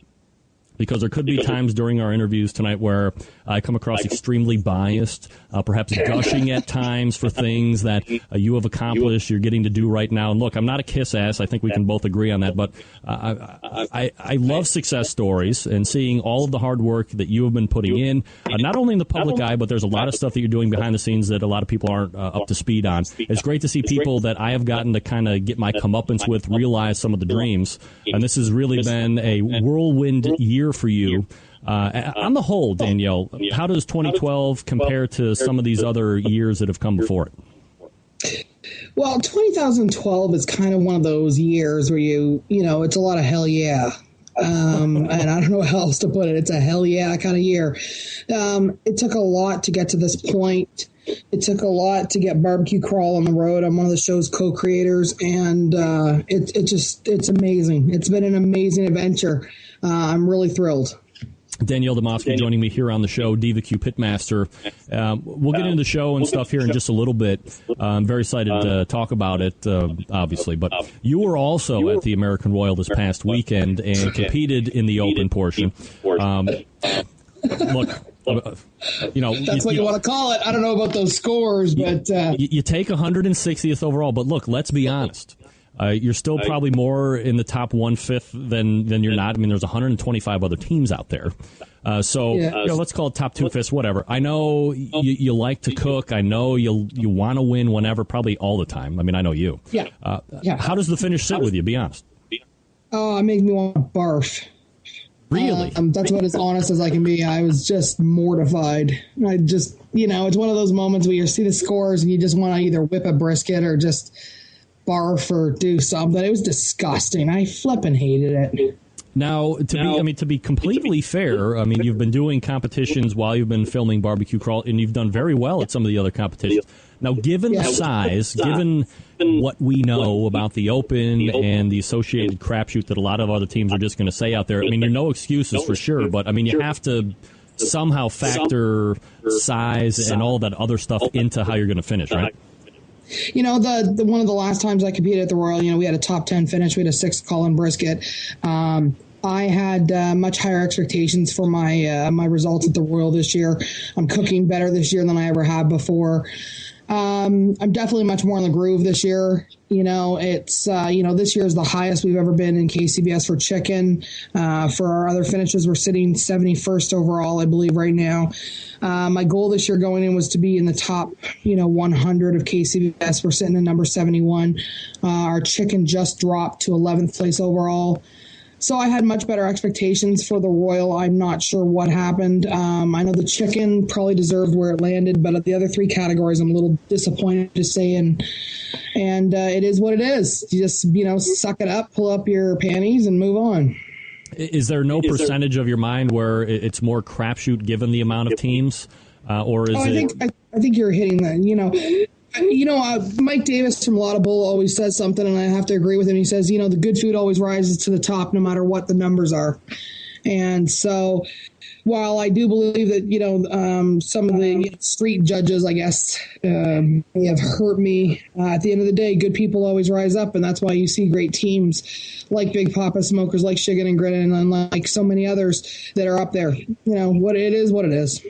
because there could be times during our interviews tonight where I come across extremely biased, perhaps gushing at times for things that you have accomplished, you're getting to do right now. And look, I'm not a kiss ass. I think we can both agree on that. But I love success stories and seeing all of the hard work that you have been putting in, not only in the public eye, but there's a lot of stuff that you're doing behind the scenes that a lot of people aren't up to speed on. It's great to see people that I have gotten to kind of get my comeuppance with realize some of the dreams. And this has really been a whirlwind year for you. On the whole, Danielle, how does 2012 compare to some of these other years that have come before it? Well, 2012 is kind of one of those years where it's a lot of hell yeah. And I don't know how else to put it. It's a hell yeah kind of year. It took a lot to get to this point. It took a lot to get Barbecue Crawl on the road. I'm one of the show's co-creators, and it's amazing. It's been an amazing adventure. I'm really thrilled. Danielle Demovsky joining me here on the show, Diva Q Pitmaster. We'll get into the show and stuff here in just a little bit. I'm very excited to talk about it, obviously. But you were also at the American Royal this past weekend and competed in the open portion. Look, that's what you want to call it. I don't know about those scores, but you take 160th overall. But look, let's be honest. You're still probably more in the top 1/5 than you're not. I mean, there's 125 other teams out there. So let's call it top 2/5, whatever. I know you like to cook. I know you want to win whenever, probably all the time. I mean, I know you. Yeah. How does the finish sit with you? Be honest. Oh, it makes me want to barf. Really? That's about as honest as I can be. I was just mortified. I just, it's one of those moments where you see the scores and you just want to either whip a brisket or just barf or do something. It was disgusting. I flipping hated it. Now, to be completely fair, I mean, you've been doing competitions while you've been filming Barbecue Crawl, and you've done very well at some of the other competitions. Now, given the size, given what we know about the Open and the associated crapshoot that a lot of other teams are just going to say out there, I mean, you're no excuses for sure, but, I mean, you have to somehow factor size and all that other stuff into how you're going to finish, right? The one of the last times I competed at the Royal, we had a top 10 finish. We had a 6th call-in brisket. I had much higher expectations for my results at the Royal this year. I'm cooking better this year than I ever have before. I'm definitely much more in the groove this year. It's this year is the highest we've ever been in KCBS for chicken. For our other finishes, we're sitting 71st overall, I believe, right now. My goal this year going in was to be in the top, 100 of KCBS. We're sitting at number 71. Our chicken just dropped to 11th place overall. So I had much better expectations for the Royal. I'm not sure what happened. I know the chicken probably deserved where it landed, but at the other 3 categories, I'm a little disappointed to say. And it is what it is. You just, suck it up, pull up your panties, and move on. Is there no percentage of your mind where it's more crapshoot given the amount of teams, or is it? I think you're hitting that. Mike Davis from Lotta Bull always says something, and I have to agree with him. He says, the good food always rises to the top no matter what the numbers are. And so while I do believe that, some of the street judges, I guess, have hurt me, at the end of the day, good people always rise up, and that's why you see great teams like Big Poppa Smokers, like Shiggin and Grittin, and like so many others that are up there. What it is, what it is.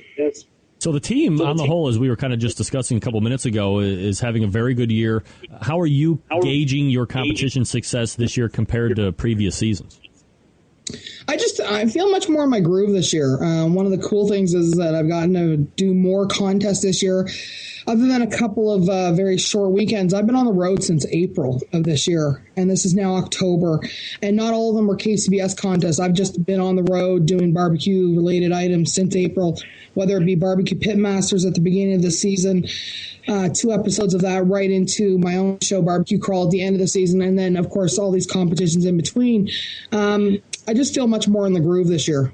So the team, on the whole, as we were kind of just discussing a couple minutes ago, is having a very good year. How are you gauging your competition success this year compared to previous seasons? I feel much more in my groove this year. One of the cool things is that I've gotten to do more contests this year. Other than a couple of very short weekends, I've been on the road since April of this year, and this is now October. And not all of them were KCBS contests. I've just been on the road doing barbecue-related items since April, whether it be Barbecue Pitmasters at the beginning of the season, 2 episodes of that right into my own show, Barbecue Crawl, at the end of the season, and then, of course, all these competitions in between. I just feel much more in the groove this year.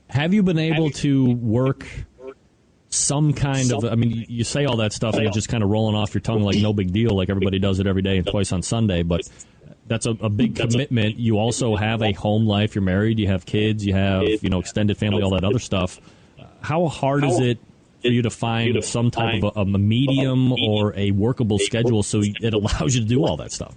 Have you been able to work some kind of, I mean, you say all that stuff and it's just kind of rolling off your tongue like no big deal, like everybody does it every day and twice on Sunday, but that's a big commitment. You also have a home life. You're married, you have kids, you have, extended family, all that other stuff. How hard is it for you to find some type of a medium or a workable schedule so it allows you to do all that stuff?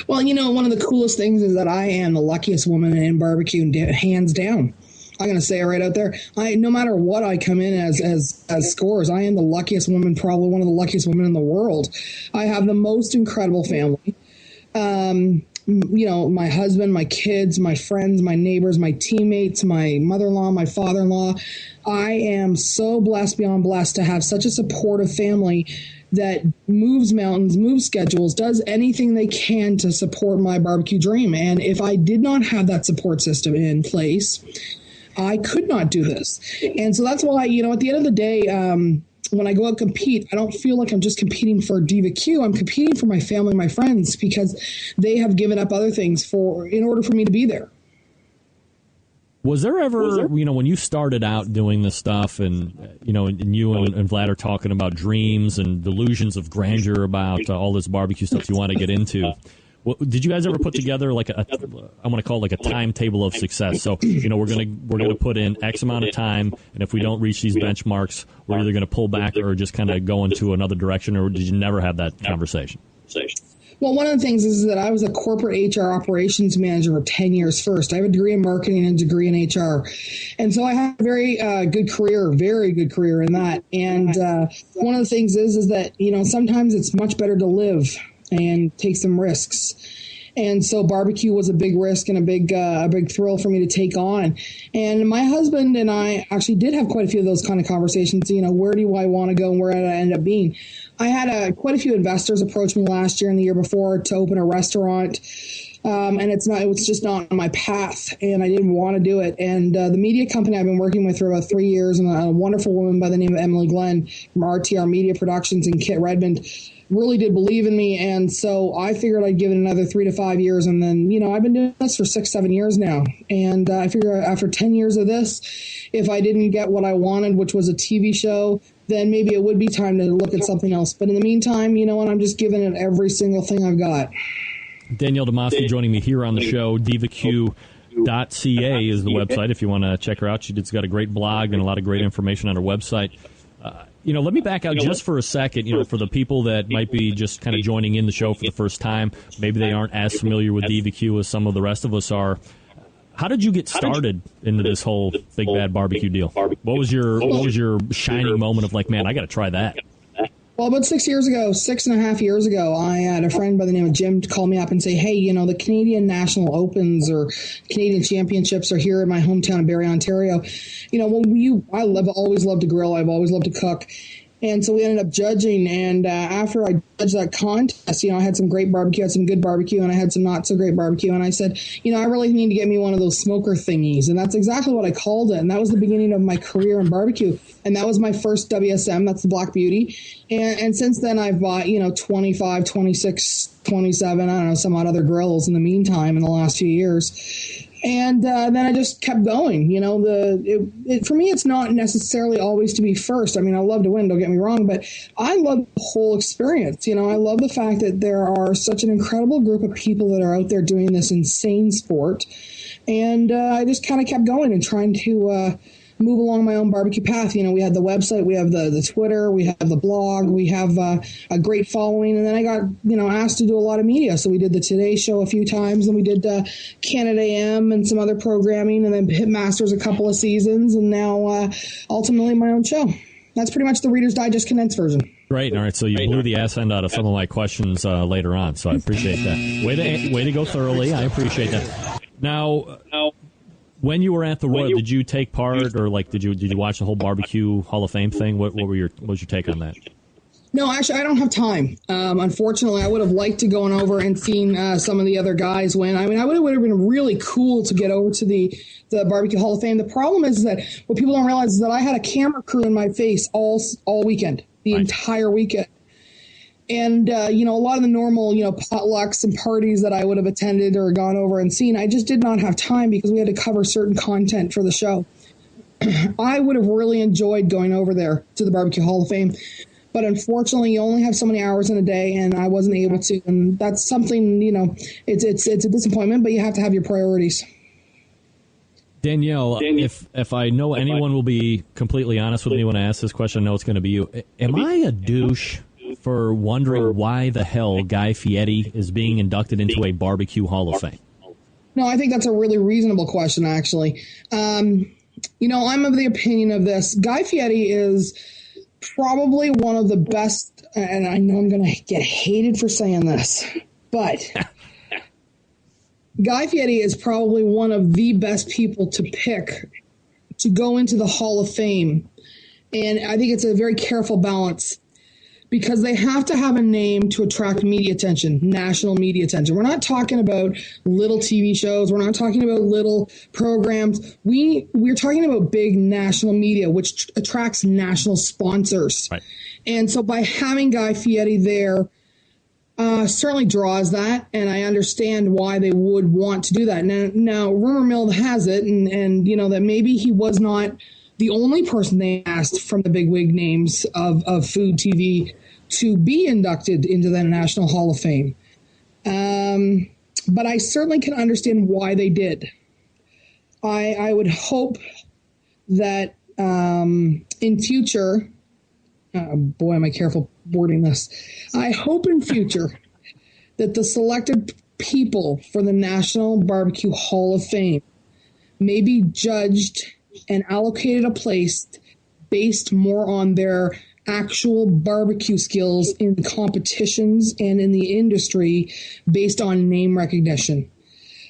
Well, one of the coolest things is that I am the luckiest woman in barbecue, hands down. I'm going to say it right out there. No matter what I come in as scores, I am the luckiest woman, probably one of the luckiest women in the world. I have the most incredible family. My husband, my kids, my friends, my neighbors, my teammates, my mother-in-law, my father-in-law. I am so blessed beyond blessed to have such a supportive family that moves mountains, moves schedules, does anything they can to support my barbecue dream. And if I did not have that support system in place, I could not do this. And so that's why, at the end of the day, when I go out and compete, I don't feel like I'm just competing for Diva Q. I'm competing for my family, my friends, because they have given up other things in order for me to be there. Was there ever, when you started out doing this stuff and, and you and Vlad are talking about dreams and delusions of grandeur about all this barbecue stuff you want to get into, did you guys ever put together like I want to call it like a timetable of success? So, we're going to put in X amount of time, and if we don't reach these benchmarks, we're either going to pull back or just kind of go into another direction, or did you never have that conversation? Well, one of the things is that I was a corporate HR operations manager for 10 years first. I have a degree in marketing and a degree in HR. And so I had a very good career in that. And one of the things is that, sometimes it's much better to live and take some risks. And so barbecue was a big risk and a big thrill for me to take on. And my husband and I actually did have quite a few of those kind of conversations. Where do I want to go and where did I end up being? I had quite a few investors approach me last year and the year before to open a restaurant. And it was just not on my path, and I didn't want to do it. And the media company I've been working with for about 3 years, and a wonderful woman by the name of Emily Glenn from RTR Media Productions in Kit Redmond, really did believe in me. And so I figured I'd give it another 3 to 5 years. And then, I've been doing this for 6-7 years now. And I figure after 10 years of this, if I didn't get what I wanted, which was a TV show, then maybe it would be time to look at something else. But in the meantime, I'm just giving it every single thing I've got. Danielle Demoski joining me here on the show. DivaQ.ca is the website if you want to check her out. She's got a great blog and a lot of great information on her website. Let me back out just for a second, for the people that might be just kind of joining in the show for the first time. Maybe they aren't as familiar with DivaQ as some of the rest of us are. How did you get started into this whole big bad barbecue deal? What was your shining moment of like, man, I got to try that? Well, about 6.5 years ago, I had a friend by the name of Jim call me up and say, hey, the Canadian National Opens or Canadian Championships are here in my hometown of Barrie, Ontario. I've always loved to grill. I've always loved to cook. And so we ended up judging, and after I judged that contest, I had some great barbecue, I had some good barbecue, and I had some not so great barbecue. And I said, I really need to get me one of those smoker thingies. And that's exactly what I called it. And that was the beginning of my career in barbecue. And that was my first WSM. That's the Black Beauty. And since then, I've bought, 25, 26, 27, I don't know, some odd other grills in the meantime in the last few years. And then I just kept going. For me, it's not necessarily always to be first. I mean, I love to win, don't get me wrong, but I love the whole experience. I love the fact that there are such an incredible group of people that are out there doing this insane sport. And I just kind of kept going and trying to move along my own barbecue path. We had the website, we have the Twitter, we have the blog, we have a great following. And then I got, asked to do a lot of media. So we did the Today Show a few times, and we did Canada AM and some other programming, and then Hitmasters a couple of seasons, and now ultimately my own show. That's pretty much the Reader's Digest condensed version. Great. All right. So you blew the ass end out of some of my questions later on. So I appreciate that. Way to go thoroughly. I appreciate that. Now, when you were at the Royal, did you take part, or did you watch the whole Barbecue Hall of Fame thing? What was your take on that? No, actually, I don't have time. Unfortunately, I would have liked to go over and seen some of the other guys win. I mean, would have been really cool to get over to the Barbecue Hall of Fame. The problem is that what people don't realize is that I had a camera crew in my face all weekend, the entire weekend. And, a lot of the normal, potlucks and parties that I would have attended or gone over and seen, I just did not have time because we had to cover certain content for the show. I would have really enjoyed going over there to the Barbecue Hall of Fame. But unfortunately, you only have so many hours in a day, and I wasn't able to. And that's something, it's a disappointment, but you have to have your priorities. Danielle, if I know anyone will be completely honest with me when I ask this question, I know it's going to be you. Am I a douche for wondering why the hell Guy Fieri is being inducted into a barbecue Hall of Fame? No, I think that's a really reasonable question, actually. I'm of the opinion of this. Guy Fieri is probably one of the best, and I know I'm going to get hated for saying this, but Guy Fieri is probably one of the best people to pick to go into the Hall of Fame. And I think it's a very careful balance because they have to have a name to attract media attention, national media attention. We're not talking about little TV shows. We're not talking about little programs. We're talking about big national media, which attracts national sponsors. Right. And so by having Guy Fieri there, certainly draws that, and I understand why they would want to do that. Now rumor mill has it, and that maybe he was not the only person they asked from the bigwig names of food TV to be inducted into the National Hall of Fame. But I certainly can understand why they did. I would hope that in future, boy, am I careful wording this. I hope in future that the selected people for the National Barbecue Hall of Fame may be judged and allocated a place based more on their actual barbecue skills in competitions and in the industry based on name recognition.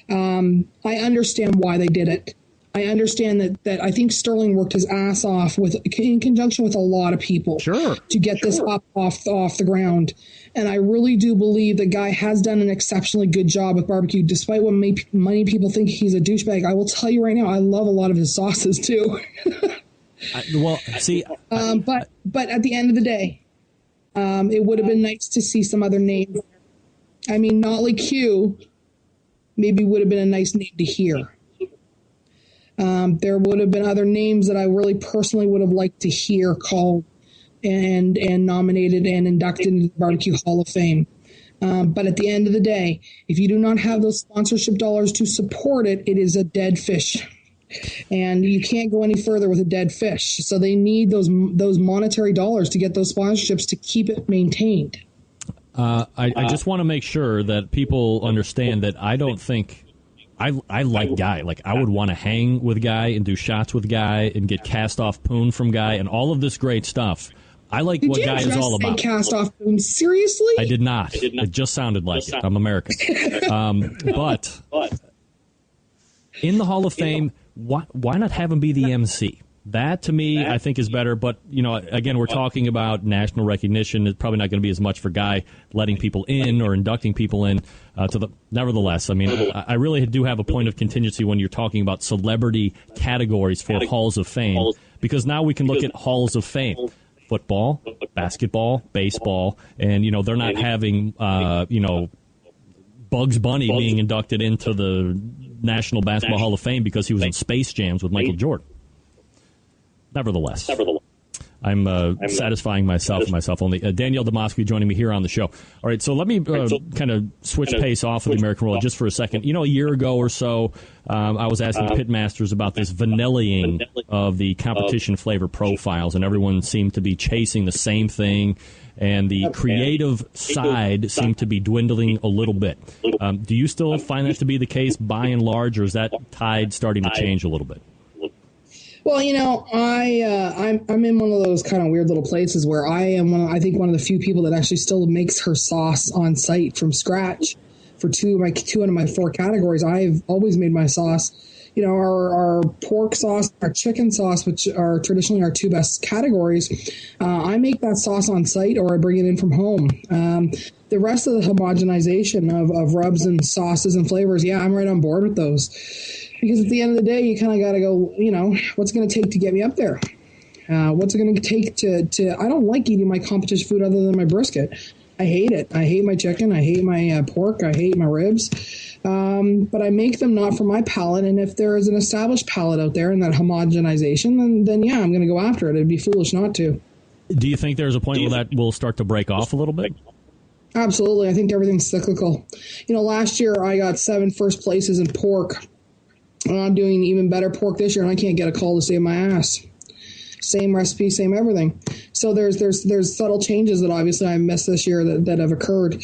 I understand why they did it. I understand that I think Sterling worked his ass off in conjunction with a lot of people to get this up off the ground. And I really do believe the guy has done an exceptionally good job with barbecue, despite what many people think he's a douchebag. I will tell you right now, I love a lot of his sauces too. But at the end of the day, it would have been nice to see some other names. I mean, Notley Q maybe would have been a nice name to hear. There would have been other names that I really personally would have liked to hear called and nominated and inducted into the Barbecue Hall of Fame. But at the end of the day, if you do not have those sponsorship dollars to support it, it is a dead fish. And you can't go any further with a dead fish. So they need those monetary dollars to get those sponsorships to keep it maintained. I just want to make sure that people understand that I don't think I like Guy. Like, I would want to hang with Guy and do shots with Guy and get cast off poon from Guy and all of this great stuff. I like what Guy is all about. Cast off poon? Seriously? I did not. It just sounded like it. I'm American. But in the Hall of Fame, why not have him be the MC? That, to me, I think is better. But, again, we're talking about national recognition. It's probably not going to be as much for Guy letting people in or inducting people in. Nevertheless, I mean, I really do have a point of contingency when you're talking about celebrity categories for Halls of Fame, because now we can look at Halls of Fame. Football, basketball, baseball, and, they're not having, Bugs Bunny being inducted into the National Basketball Hall of Fame because he was in Space Jams with Michael Jordan. Nevertheless, I'm satisfying myself only. Danielle Demosky joining me here on the show. All right, so let me kind of switch pace off of the American Roll just for a second. A year ago or so, I was asking pitmasters about this vanillaing of the competition flavor profiles, and everyone seemed to be chasing the same thing, and the creative side seemed to be dwindling a little bit. Do you still find that to be the case by and large, or is that tide starting to change a little bit? Well, I'm in one of those kind of weird little places where I am one of the few people that actually still makes her sauce on site from scratch for two out of my four categories. I've always made my sauce. Our pork sauce, our chicken sauce, which are traditionally our two best categories. I make that sauce on site or I bring it in from home. The rest of the homogenization of rubs and sauces and flavors, I'm right on board with those. Because at the end of the day, you kind of got to go, what's it going to take to get me up there? What's it going to take to I don't like eating my competition food other than my brisket. I hate it. I hate my chicken. I hate my pork. I hate my ribs. But I make them not for my palate. And if there is an established palate out there in that homogenization, then I'm going to go after it. It'd be foolish not to. Do you think there's a point where that will start to break off a little bit? Absolutely. I think everything's cyclical. Last year I got 7 first places in pork. I'm doing even better pork this year, and I can't get a call to save my ass. same recipe, same everything. So there's subtle changes that obviously I missed this year that have occurred.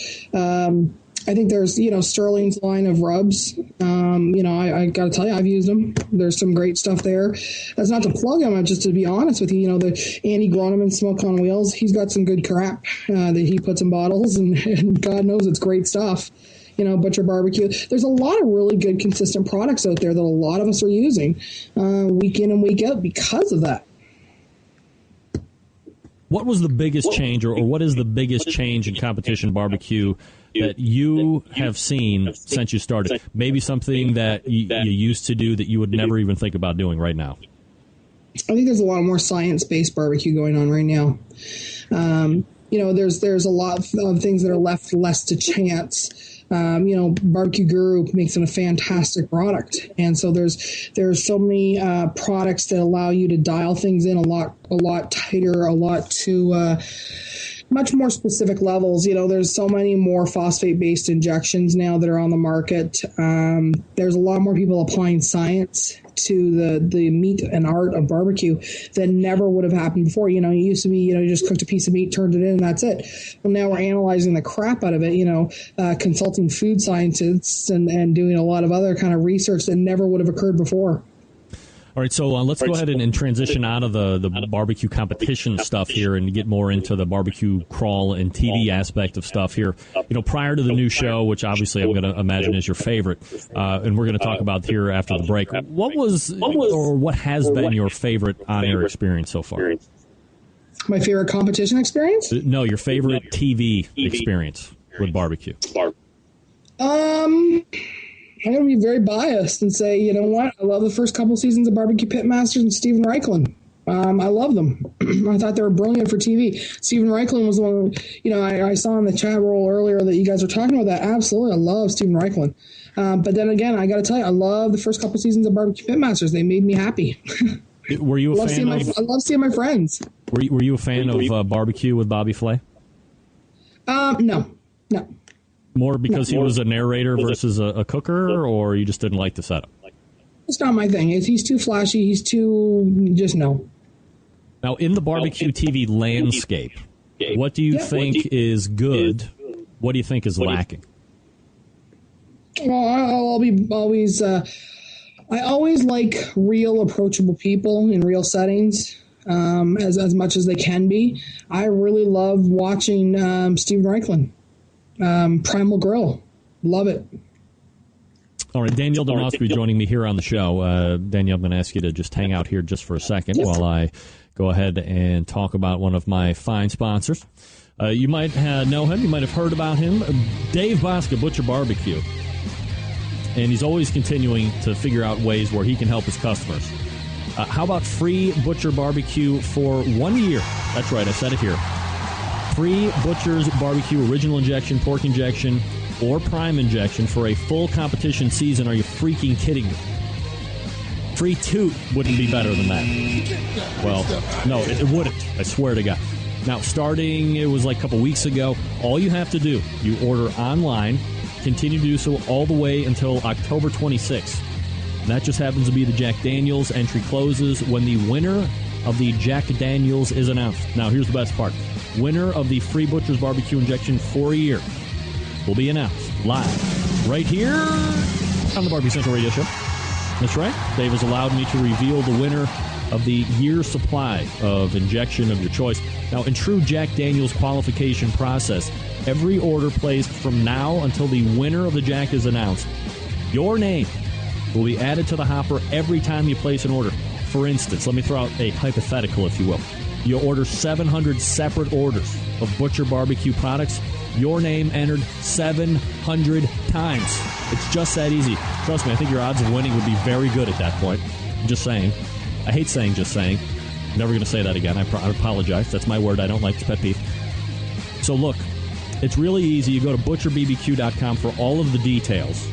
I think there's, Sterling's line of rubs. I got to tell you, I've used them. There's some great stuff there. That's not to plug them, just to be honest with you. The Andy Groneman Smoke on Wheels, he's got some good crap that he puts in bottles, and God knows it's great stuff. Butcher Barbecue. There's a lot of really good, consistent products out there that a lot of us are using week in and week out because of that. What was the biggest change, or what is the biggest change in competition barbecue that you have seen since you started? Maybe something that you used to do that you would never even think about doing right now. I think there's a lot more science-based barbecue going on right now. There's a lot of things that are left less to chance. Barbecue Guru makes a fantastic product, and so there's so many products that allow you to dial things in a lot tighter, a lot to much more specific levels. There's so many more phosphate-based injections now that are on the market. There's a lot more people applying science to the meat and art of barbecue that never would have happened before. It used to be, you just cooked a piece of meat, turned it in, and that's it. Well, now we're analyzing the crap out of it, consulting food scientists and doing a lot of other kind of research that never would have occurred before. All right, so let's go ahead and transition out of the barbecue competition stuff here and get more into the barbecue crawl and TV aspect of stuff here. Prior to the new show, which obviously I'm going to imagine is your favorite, and we're going to talk about here after the break. What has been your favorite on-air experience so far? My favorite competition experience? No, your favorite TV experience with barbecue. I'm going to be very biased and say, you know what? I love the first couple seasons of Barbecue Pitmasters and Steven Reichlin. I love them. I thought they were brilliant for TV. Steven Reichlin was the one, I saw in the chat roll earlier that you guys were talking about that. Absolutely. I love Steven Reichlin. But then again, I got to tell you, I love the first couple seasons of Barbecue Pitmasters. They made me happy. Were you a fan of... I love seeing my friends. Were you a fan of Barbecue with Bobby Flay? No. More because he was a narrator versus a cooker, or you just didn't like the setup? It's not my thing. He's too flashy. He's too... just no. Now, in the barbecue TV landscape, what do you think is good? What do you think is lacking? Well, I always like real, approachable people in real settings, as much as they can be. I really love watching Steven Reichlin. Primal Grill. Love it. All right, Danielle Denosky joining me here on the show. Danielle, I'm going to ask you to just hang out here just for a second while I go ahead and talk about one of my fine sponsors. You might know him. You might have heard about him. Dave Bosca, Butcher Barbecue. And he's always continuing to figure out ways where he can help his customers. How about free Butcher Barbecue for 1 year? That's right, I said it here. Free Butcher's Barbecue Original Injection, Pork Injection, or Prime Injection for a full competition season. Are you freaking kidding me? Free toot wouldn't be better than that. Well, no, it wouldn't. I swear to God. Now, starting, it was like a couple weeks ago, all you have to do, you order online, continue to do so all the way until October 26th. And that just happens to be the Jack Daniels. Entry closes when the winner of the Jack Daniels is announced. Now, here's the best part. Winner of the free Butcher's Barbecue Injection for a year will be announced live right here on the Barbecue Central Radio Show. That's right. Dave has allowed me to reveal the winner of the year's supply of injection of your choice. Now, in true Jack Daniels qualification process, every order placed from now until the winner of the Jack is announced, your name will be added to the hopper every time you place an order. For instance, let me throw out a hypothetical, if you will. You order 700 separate orders of Butcher Barbecue products. Your name entered 700 times. It's just that easy. Trust me, I think your odds of winning would be very good at that point. Just saying. I hate saying just saying. Never going to say that again. I apologize. That's my word. I don't like. It's pet peeve. So look, it's really easy. You go to butcherbbq.com for all of the details.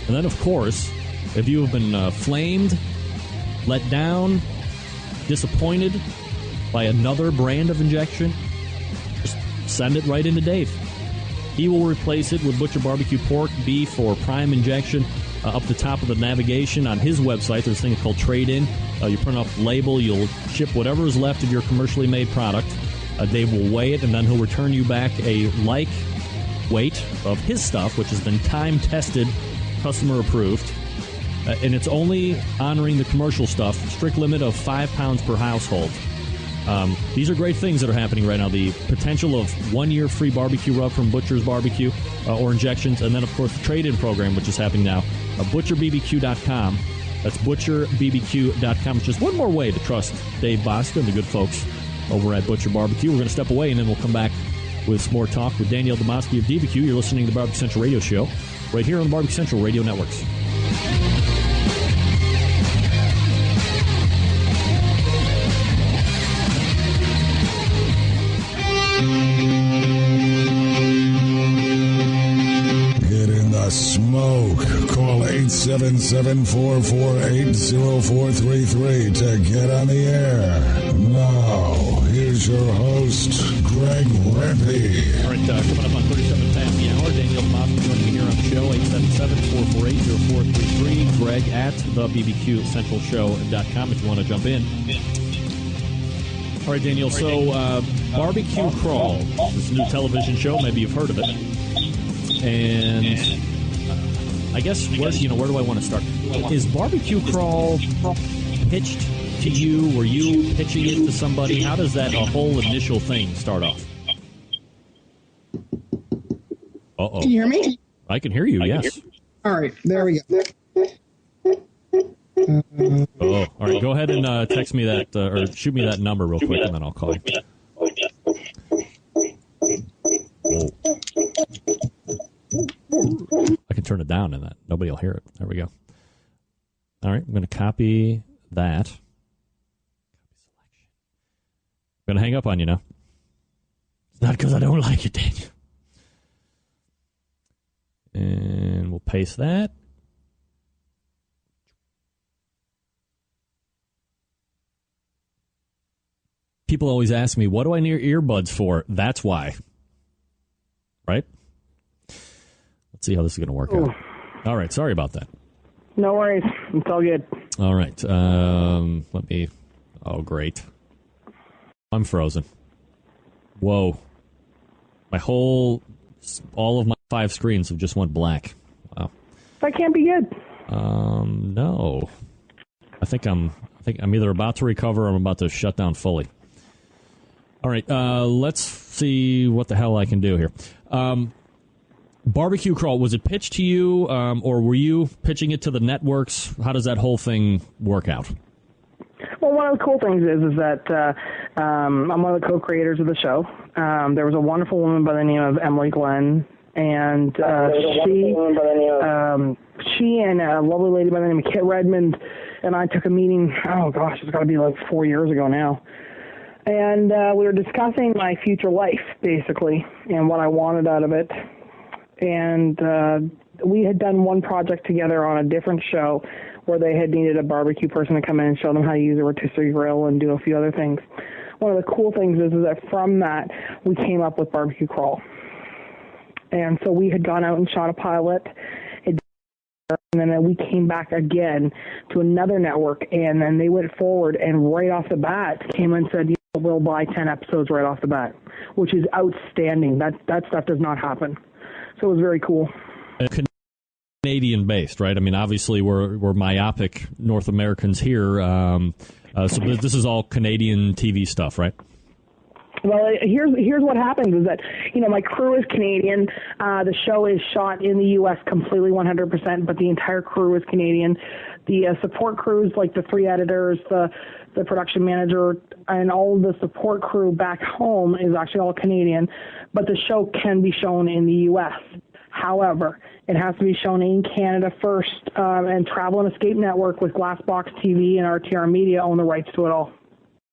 And then, of course, if you have been flamed, let down, disappointed by another brand of injection, just send it right into Dave. He will replace it with Butcher Barbecue pork, beef, or prime injection. Up the top of the navigation on his website, there's a thing called Trade-In. You print off the label. You'll ship whatever is left of your commercially made product. Dave will weigh it, and then he'll return you back a like weight of his stuff, which has been time-tested, customer-approved. And it's only honoring the commercial stuff. Strict limit of 5 pounds per household. These are great things that are happening right now. The potential of 1 year free barbecue rub from Butcher's Barbecue or injections. And then, of course, the trade-in program, which is happening now. ButcherBBQ.com. That's ButcherBBQ.com. It's just one more way to trust Dave Bosca and the good folks over at Butcher Barbecue. We're going to step away, and then we'll come back with some more talk with Danielle Demoski of DBQ. You're listening to the Barbecue Central Radio Show right here on the Barbecue Central Radio Networks. Smoke. Call 877-448-0433 to get on the air. Now, here's your host, Greg Rempe. All right, coming up on 37 past the hour, Danielle Demoski joining me here on the show, 877-448-0433. Greg at thebbqcentralshow.com if you want to jump in. All right, Danielle, so Barbecue Crawl, this new television show, maybe you've heard of it. And I guess where do I want to start? Is Barbecue Crawl pitched to you? Were you pitching it to somebody? How does that whole initial thing start off? Uh-oh. Can you hear me? I can hear you, yes. All right, there we go. All right, go ahead and text me that, or shoot me that number real quick, and then I'll call you. Whoa. I can turn it down and that nobody will hear it. There we go. All right, I'm going to copy that. I'm going to hang up on you now. It's not because I don't like it, Daniel. And we'll paste that. People always ask me, what do I need earbuds for? That's why. Right? Let's see how this is going to work out. All right, sorry about that. No worries. It's all good. All right. Let me... Oh, great. I'm frozen. Whoa. All of my 5 screens have just went black. Wow. That can't be good. No. I think I'm either about to recover or I'm about to shut down fully. All right, let's see what the hell I can do here. Barbecue Crawl, was it pitched to you, or were you pitching it to the networks? How does that whole thing work out? Well, one of the cool things is that I'm one of the co-creators of the show. There was a wonderful woman by the name of Emily Glenn, and she and a lovely lady by the name of Kit Redmond and I took a meeting, it's got to be like 4 years ago now. And we were discussing my future life, basically, and what I wanted out of it. And we had done one project together on a different show where they had needed a barbecue person to come in and show them how to use a rotisserie grill and do a few other things. One of the cool things is that from that, we came up with Barbecue Crawl. And so we had gone out and shot a pilot. And then we came back again to another network, and then they went forward and right off the bat came and said, we'll buy 10 episodes right off the bat, which is outstanding. That stuff does not happen. So it was very cool. Canadian-based, right? I mean, obviously we're myopic North Americans here. So this is all Canadian TV stuff, right? Well, here's what happens is that, my crew is Canadian. The show is shot in the U.S. completely 100%, but the entire crew is Canadian. The support crews, like the 3 editors, the production manager, and all of the support crew back home is actually all Canadian, but the show can be shown in the U.S. However, it has to be shown in Canada first, and Travel and Escape Network with Glassbox TV and RTR Media own the rights to it all.